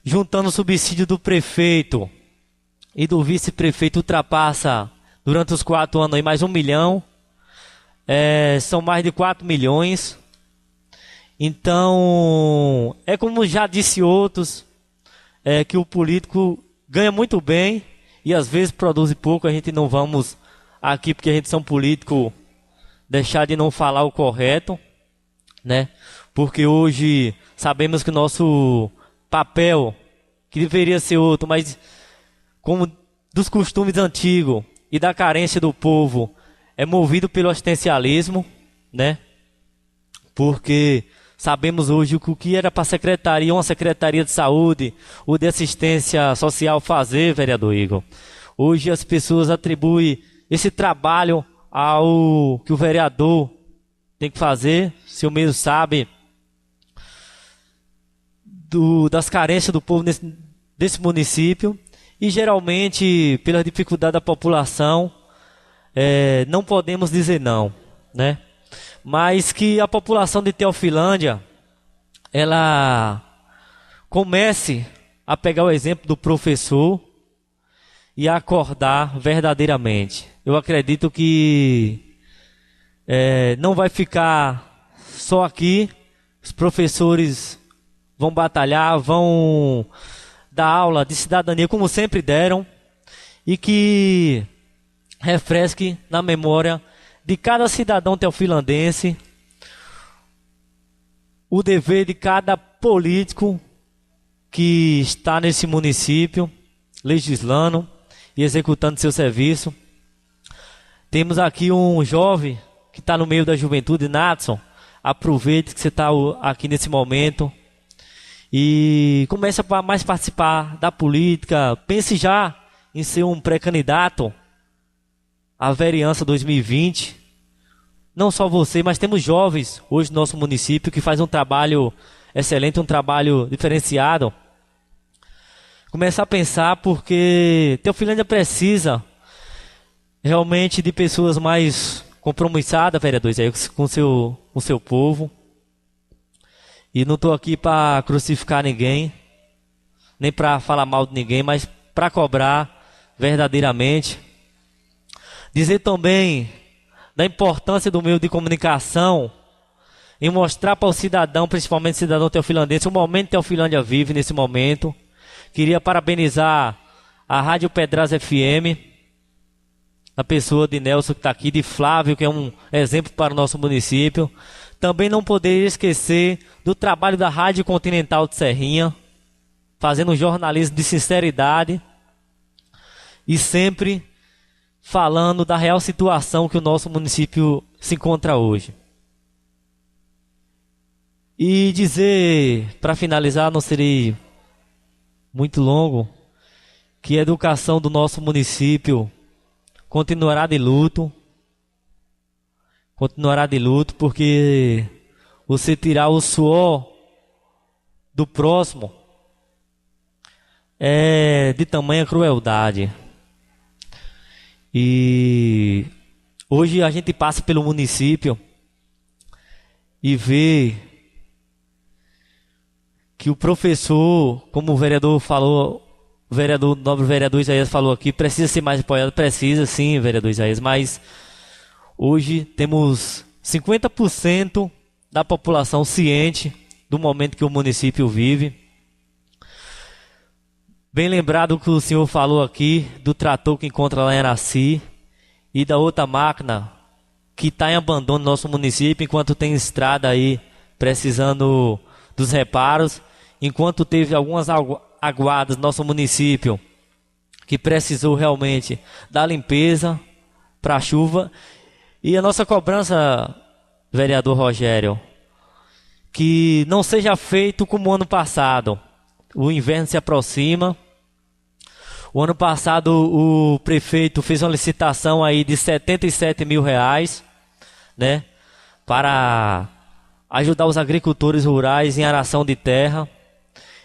Juntando o subsídio do prefeito e do vice-prefeito, ultrapassa durante os 4 anos aí mais 1 milhão. São mais de 4 milhões. Então, como já disse outros, que o político ganha muito bem e às vezes produz pouco. A gente não vamos aqui, porque a gente são político, deixar de não falar o correto, né? Porque hoje sabemos que o nosso papel, que deveria ser outro, mas como dos costumes antigos e da carência do povo, é movido pelo assistencialismo, né? Porque sabemos hoje o que era para uma secretaria de saúde ou de assistência social fazer, vereador Igor. Hoje as pessoas atribuem esse trabalho ao que o vereador tem que fazer. O senhor mesmo sabe das carências do povo desse município, e geralmente pela dificuldade da população não podemos dizer não, né? Mas que a população de Teofilândia ela comece a pegar o exemplo do professor e a acordar verdadeiramente. Eu acredito que não vai ficar só aqui. Os professores vão batalhar, vão dar aula de cidadania como sempre deram, e que refresque na memória de cada cidadão teofilandense o dever de cada político que está nesse município, legislando e executando seu serviço. Temos aqui um jovem que está no meio da juventude, Natson. Aproveite que você está aqui nesse momento e comece a mais participar da política. Pense já em ser um pré-candidato à vereança 2020. Não só você, mas temos jovens hoje no nosso município que fazem um trabalho excelente, um trabalho diferenciado. Começar a pensar, porque Teofilândia precisa realmente de pessoas mais compromissadas, vereadores, aí, com o seu povo. E não estou aqui para crucificar ninguém, nem para falar mal de ninguém, mas para cobrar verdadeiramente. Dizer também da importância do meio de comunicação em mostrar para o cidadão, principalmente o cidadão teofilandense, o momento que Teofilândia vive nesse momento. Queria parabenizar a Rádio Pedras FM, a pessoa de Nelson que está aqui, de Flávio, que é um exemplo para o nosso município. Também não poderia esquecer do trabalho da Rádio Continental de Serrinha, fazendo um jornalismo de sinceridade e sempre falando da real situação que o nosso município se encontra hoje. E dizer, para finalizar, não serei muito longo, que a educação do nosso município continuará de luto, porque você tirar o suor do próximo é de tamanha crueldade. E hoje a gente passa pelo município e vê que o professor, como o vereador falou, o nobre vereador Isaías falou aqui, precisa ser mais apoiado. Precisa sim, vereador Isaías, mas hoje temos 50% da população ciente do momento que o município vive. Bem lembrado o que o senhor falou aqui do trator que encontra lá em Araci e da outra máquina que está em abandono no nosso município, enquanto tem estrada aí precisando dos reparos, enquanto teve algumas aguadas no nosso município que precisou realmente da limpeza para a chuva. E a nossa cobrança, vereador Rogério, que não seja feito como o ano passado. O inverno se aproxima. O ano passado o prefeito fez uma licitação aí de R$77 mil, né, para ajudar os agricultores rurais em aração de terra.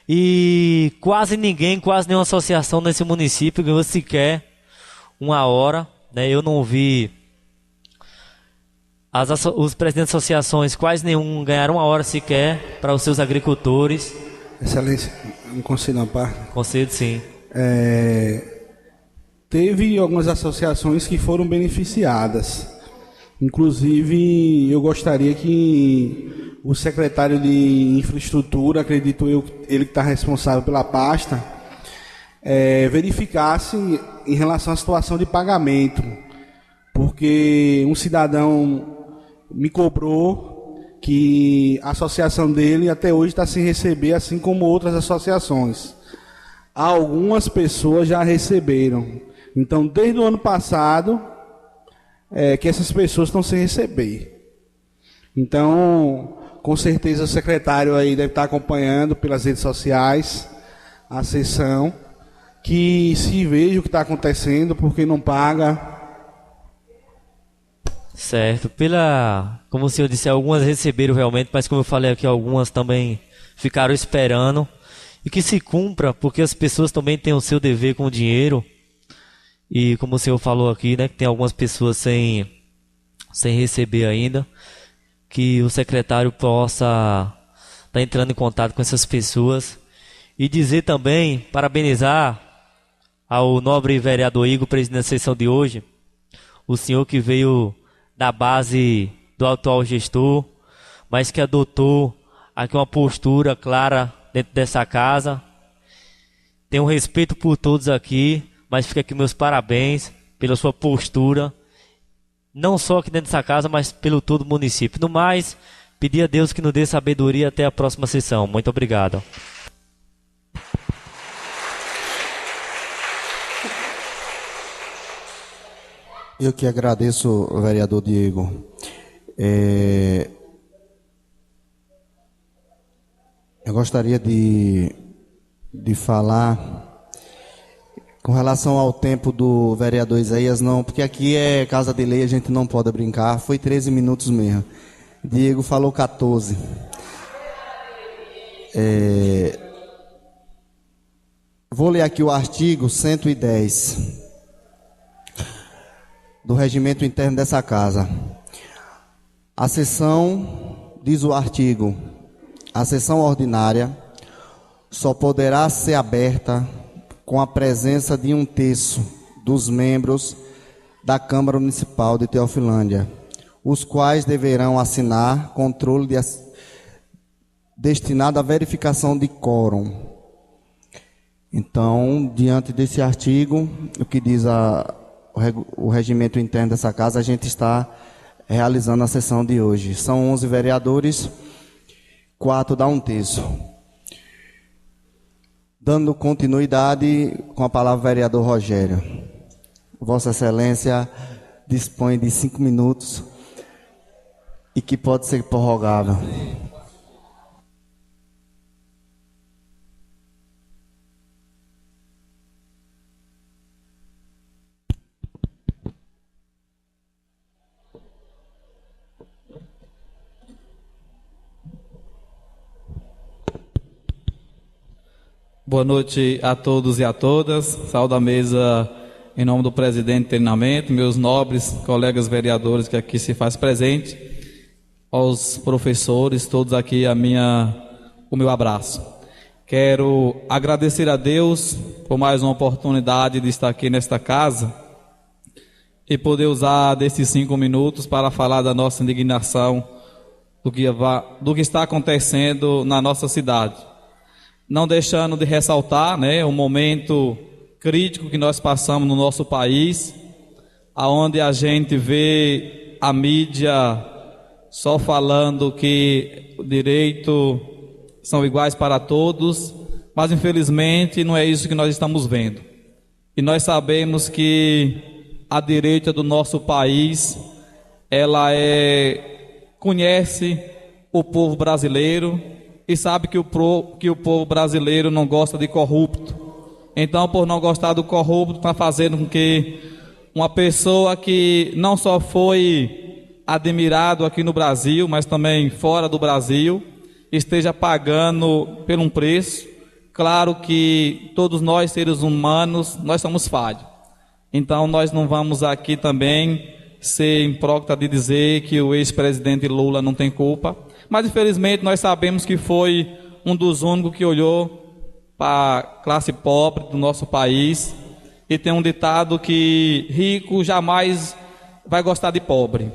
E quase nenhuma associação nesse município ganhou sequer uma hora, né? Eu não vi os presidentes de associações, quase nenhum ganharam uma hora sequer para os seus agricultores. Excelência, um conselho à parte. Concedo, sim. Teve algumas associações que foram beneficiadas. Inclusive, eu gostaria que o secretário de Infraestrutura, acredito eu, ele que está responsável pela pasta, verificasse em relação à situação de pagamento. Porque um cidadão me cobrou que a associação dele até hoje está sem receber, assim como outras associações. Algumas pessoas já receberam. Então, desde o ano passado, que essas pessoas estão sem receber. Então, com certeza o secretário aí deve estar acompanhando pelas redes sociais a sessão, que se veja o que está acontecendo, porque não paga. Certo. Como o senhor disse, algumas receberam realmente, mas como eu falei aqui, algumas também ficaram esperando. E que se cumpra, porque as pessoas também têm o seu dever com o dinheiro. E como o senhor falou aqui, né, que tem algumas pessoas sem receber ainda, que o secretário possa estar entrando em contato com essas pessoas. E dizer também, parabenizar ao nobre vereador Igor, presidente da sessão de hoje, o senhor que veio da base do atual gestor, mas que adotou aqui uma postura clara dentro dessa casa. Tenho respeito por todos aqui, mas fica aqui meus parabéns pela sua postura, não só aqui dentro dessa casa, mas pelo todo o município. No mais, pedir a Deus que nos dê sabedoria até a próxima sessão. Muito obrigado. Eu que agradeço, vereador Diego. Eu gostaria de falar com relação ao tempo do vereador Isaías, não, porque aqui é casa de lei, a gente não pode brincar. Foi 13 minutos mesmo. Diego falou 14. Vou ler aqui o artigo 110 do regimento interno dessa casa. A sessão, diz o artigo, a sessão ordinária só poderá ser aberta com a presença de 1/3 dos membros da Câmara Municipal de Teofilândia, os quais deverão assinar controle destinado à verificação de quórum. Então, diante desse artigo, o que diz o regimento interno dessa casa, a gente está realizando a sessão de hoje. São 11 vereadores, 4 dá 1/3. Dando continuidade com a palavra, vereador Rogério. Vossa Excelência dispõe de 5 minutos e que pode ser prorrogável. Boa noite a todos e a todas. Saúdo a mesa em nome do presidente de treinamento, meus nobres colegas vereadores que aqui se faz presente, aos professores, todos aqui, o meu abraço. Quero agradecer a Deus por mais uma oportunidade de estar aqui nesta casa e poder usar desses 5 minutos para falar da nossa indignação do que está acontecendo na nossa cidade. Não deixando de ressaltar, o momento crítico que nós passamos no nosso país, aonde a gente vê a mídia só falando que o direito são iguais para todos, mas infelizmente não é isso que nós estamos vendo. E nós sabemos que a direita do nosso país, ela conhece o povo brasileiro e sabe que o povo brasileiro não gosta de corrupto. Então, por não gostar do corrupto, está fazendo com que uma pessoa que não só foi admirado aqui no Brasil, mas também fora do Brasil, esteja pagando por um preço. Claro que todos nós, seres humanos, nós somos falhos. Então, nós não vamos aqui também ser hipócrita de dizer que o ex-presidente Lula não tem culpa. Mas, infelizmente, nós sabemos que foi um dos únicos que olhou para a classe pobre do nosso país. E tem um ditado que rico jamais vai gostar de pobre.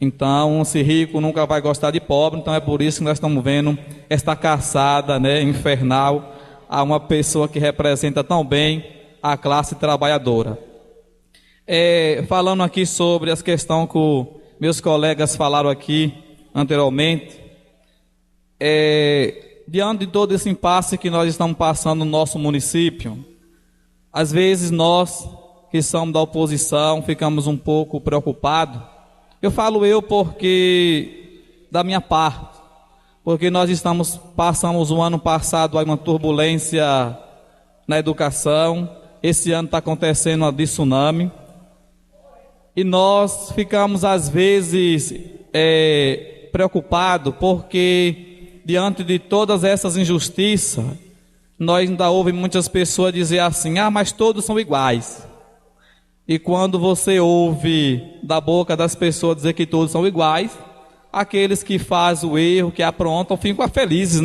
Então, se rico nunca vai gostar de pobre, então é por isso que nós estamos vendo esta caçada infernal a uma pessoa que representa tão bem a classe trabalhadora. Falando aqui sobre as questões que meus colegas falaram aqui anteriormente, diante de todo esse impasse que nós estamos passando no nosso município, às vezes nós que somos da oposição ficamos um pouco preocupados. Eu falo porque da minha parte, porque nós passamos o ano passado uma turbulência na educação, esse ano está acontecendo uma tsunami, e nós ficamos às vezes preocupados porque diante de todas essas injustiças, nós ainda ouvimos muitas pessoas dizer assim, mas todos são iguais. E quando você ouve da boca das pessoas dizer que todos são iguais, aqueles que fazem o erro, que aprontam, ficam felizes,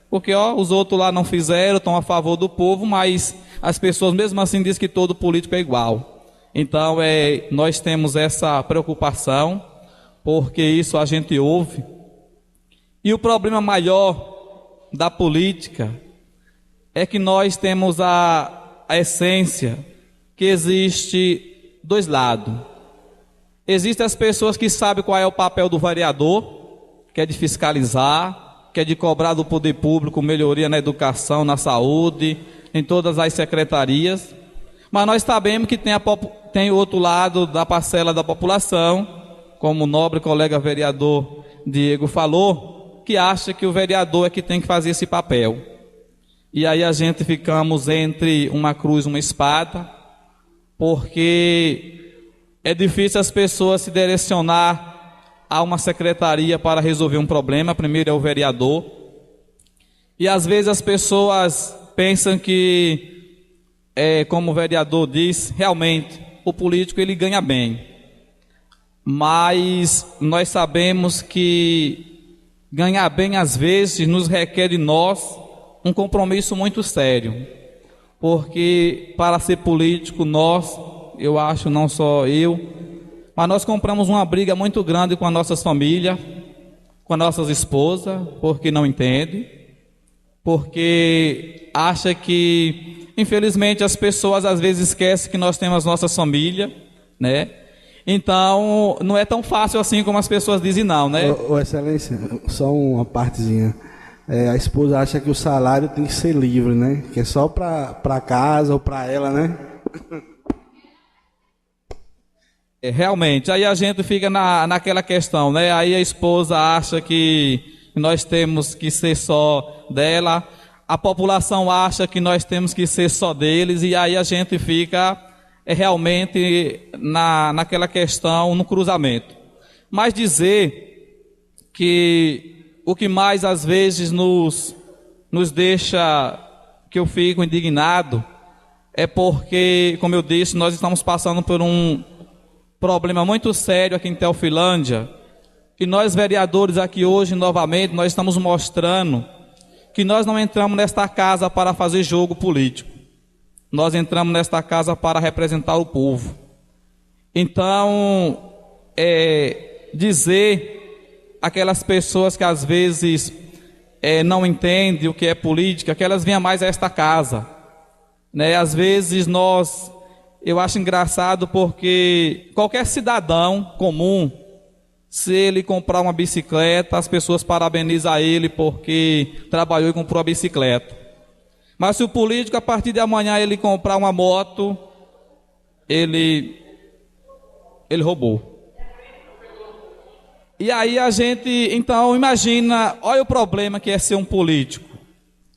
Porque os outros lá não fizeram, estão a favor do povo, mas as pessoas mesmo assim dizem que todo político é igual. Então, nós temos essa preocupação, porque isso a gente ouve. E o problema maior da política é que nós temos a essência que existe 2 lados. Existem as pessoas que sabem qual é o papel do vereador, que é de fiscalizar, que é de cobrar do poder público melhoria na educação, na saúde, em todas as secretarias. Mas nós sabemos que tem o outro lado da parcela da população, como o nobre colega vereador Diego falou, que acha que o vereador é que tem que fazer esse papel. E aí a gente ficamos entre uma cruz e uma espada, porque é difícil as pessoas se direcionar a uma secretaria para resolver um problema. Primeiro é o vereador. E às vezes as pessoas pensam que, como o vereador diz, realmente o político ele ganha bem. Mas nós sabemos que ganhar bem às vezes nos requer de nós um compromisso muito sério. Porque para ser político eu acho, não só eu, mas nós compramos uma briga muito grande com as nossas famílias, com as nossas esposas, porque não entende, porque acha que, infelizmente, as pessoas às vezes esquecem que nós temos as nossas famílias, Então, não é tão fácil assim como as pessoas dizem não, Excelência, só uma partezinha. A esposa acha que o salário tem que ser livre, Que é só para casa ou para ela, Realmente, aí a gente fica naquela questão, Aí a esposa acha que nós temos que ser só dela, a população acha que nós temos que ser só deles, e aí a gente fica realmente naquela questão, no cruzamento. Mas dizer que o que mais às vezes nos deixa, que eu fico indignado, é porque, como eu disse, nós estamos passando por um problema muito sério aqui em Teofilândia. E nós, vereadores, aqui hoje, novamente, nós estamos mostrando que nós não entramos nesta casa para fazer jogo político. Nós entramos nesta casa para representar o povo. Então, dizer aquelas pessoas que às vezes não entendem o que é política, que elas venham mais a esta casa. Né? Às vezes eu acho engraçado porque qualquer cidadão comum, se ele comprar uma bicicleta, as pessoas parabenizam ele porque trabalhou e comprou a bicicleta. Mas se o político, a partir de amanhã, ele comprar uma moto, ele roubou. E aí a gente, então, imagina, olha o problema que é ser um político.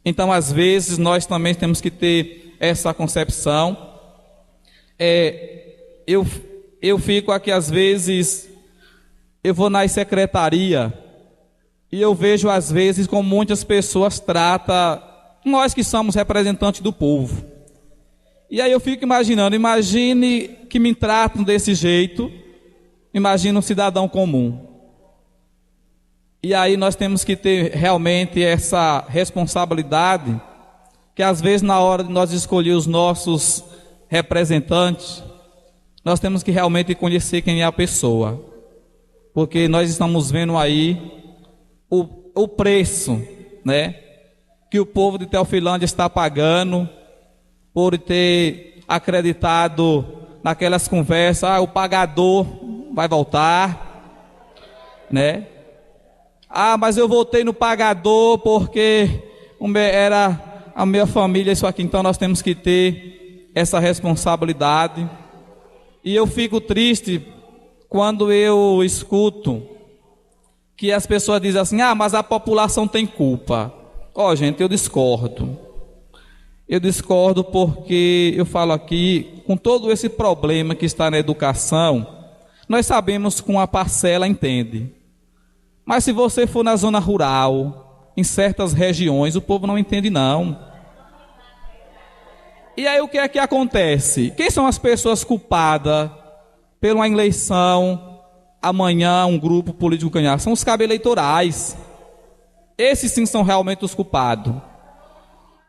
Então, às vezes, nós também temos que ter essa concepção. Eu fico aqui, às vezes, eu vou na secretaria e eu vejo, às vezes, como muitas pessoas tratam nós que somos representantes do povo. E aí eu fico imaginando, imagine que me tratam desse jeito, imagine um cidadão comum. E aí nós temos que ter realmente essa responsabilidade, que às vezes na hora de nós escolher os nossos representantes, nós temos que realmente conhecer quem é a pessoa. Porque nós estamos vendo aí o preço, né, que o povo de Teofilândia está pagando por ter acreditado naquelas conversas, o pagador vai voltar, né? Mas eu votei no pagador porque era a minha família, isso aqui. Então nós temos que ter essa responsabilidade. E eu fico triste quando eu escuto que as pessoas dizem assim, mas a população tem culpa. Gente, eu discordo. Eu discordo porque eu falo aqui, com todo esse problema que está na educação, nós sabemos que uma parcela entende. Mas se você for na zona rural, em certas regiões, o povo não entende não. E aí o que é que acontece? Quem são as pessoas culpadas por uma eleição, amanhã um grupo político ganhar? São os cabos eleitorais. Esses sim são realmente os culpados.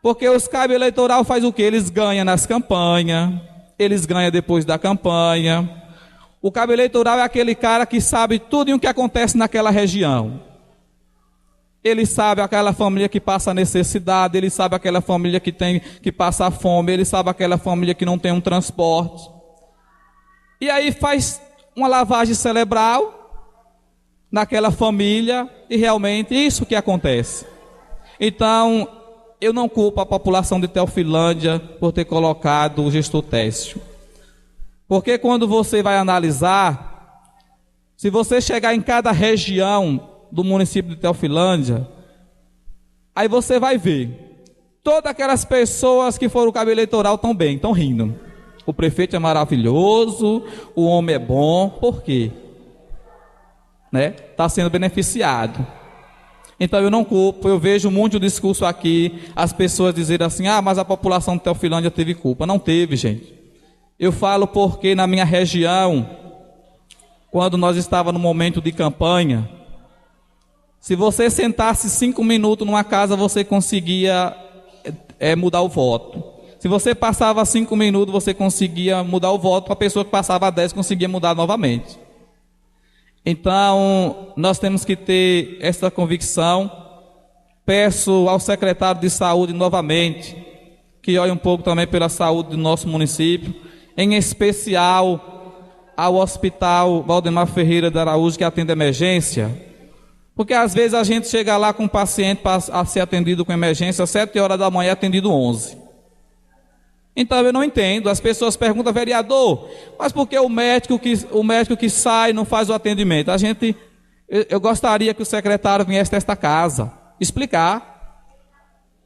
Porque os cabos eleitorais fazem o quê? Eles ganham nas campanhas, eles ganham depois da campanha. O cabo eleitoral é aquele cara que sabe tudo o que acontece naquela região. Ele sabe aquela família que passa necessidade, ele sabe aquela família que passa fome, ele sabe aquela família que não tem um transporte. E aí faz uma lavagem cerebral naquela família e realmente isso que acontece. Então, eu não culpo a população de Teofilândia por ter colocado o gestor Técio. Porque quando você vai analisar, se você chegar em cada região do município de Teofilândia, aí você vai ver, todas aquelas pessoas que foram o cabo eleitoral estão bem, estão rindo. O prefeito é maravilhoso, o homem é bom, por quê? Está sendo beneficiado. Então eu não culpo, eu vejo muito discurso aqui, as pessoas dizerem assim, mas a população de Teofilândia teve culpa. Não teve, gente. Eu falo porque na minha região, quando nós estávamos no momento de campanha, se você sentasse 5 minutos numa casa, você conseguia mudar o voto. Se você passava 5 minutos, você conseguia mudar o voto, a pessoa que passava 10 conseguia mudar novamente. Então, nós temos que ter essa convicção. Peço ao secretário de saúde novamente, que olhe um pouco também pela saúde do nosso município, em especial ao Hospital Valdemar Ferreira de Araújo, que atende emergência. Porque às vezes a gente chega lá com um paciente para ser atendido com emergência, 7 horas da manhã, atendido 11. Então eu não entendo, as pessoas perguntam, vereador, mas por que o médico que sai não faz o atendimento? Eu gostaria que o secretário viesse desta casa explicar,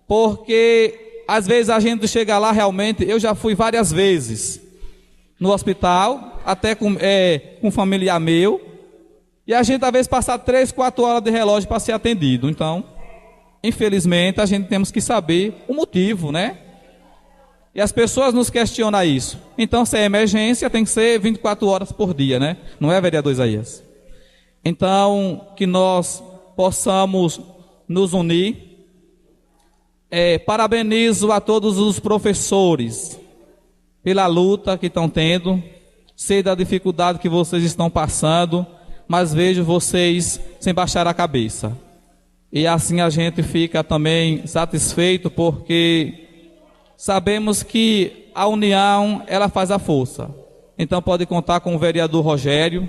porque às vezes a gente chega lá realmente, eu já fui várias vezes no hospital, até com um familiar meu, e a gente às vezes passa 3, 4 horas de relógio para ser atendido. Então, infelizmente, a gente temos que saber o motivo, né? E as pessoas nos questionam isso. Então, se é emergência, tem que ser 24 horas por dia, né? Não é, vereador Isaías? Então, que nós possamos nos unir. Parabenizo a todos os professores pela luta que estão tendo. Sei da dificuldade que vocês estão passando, mas vejo vocês sem baixar a cabeça. E assim a gente fica também satisfeito, porque sabemos que a união, ela faz a força. Então pode contar com o vereador Rogério,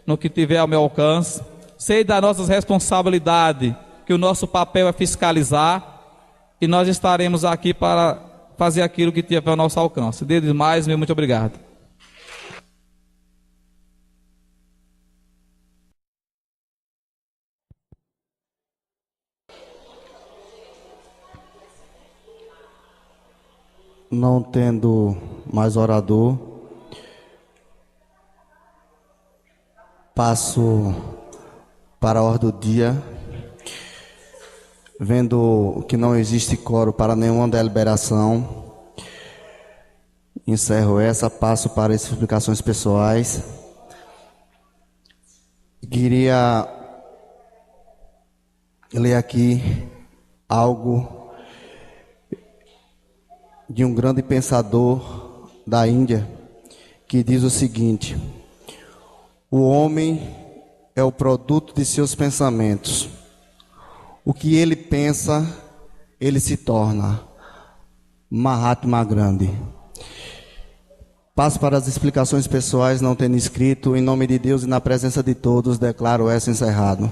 no que tiver ao meu alcance. Sei da nossa responsabilidade, que o nosso papel é fiscalizar, e nós estaremos aqui para fazer aquilo que tiver ao nosso alcance. Desde mais, meu muito obrigado. Não tendo mais orador, passo para a ordem do dia. Vendo que não existe quórum para nenhuma deliberação, encerro essa, passo para as explicações pessoais. Queria ler aqui algo de um grande pensador da Índia, que diz o seguinte: o homem é o produto de seus pensamentos. O que ele pensa, ele se torna. Mahatma Gandhi. Passo para as explicações pessoais, não tendo escrito. Em nome de Deus e na presença de todos, declaro essa encerrado.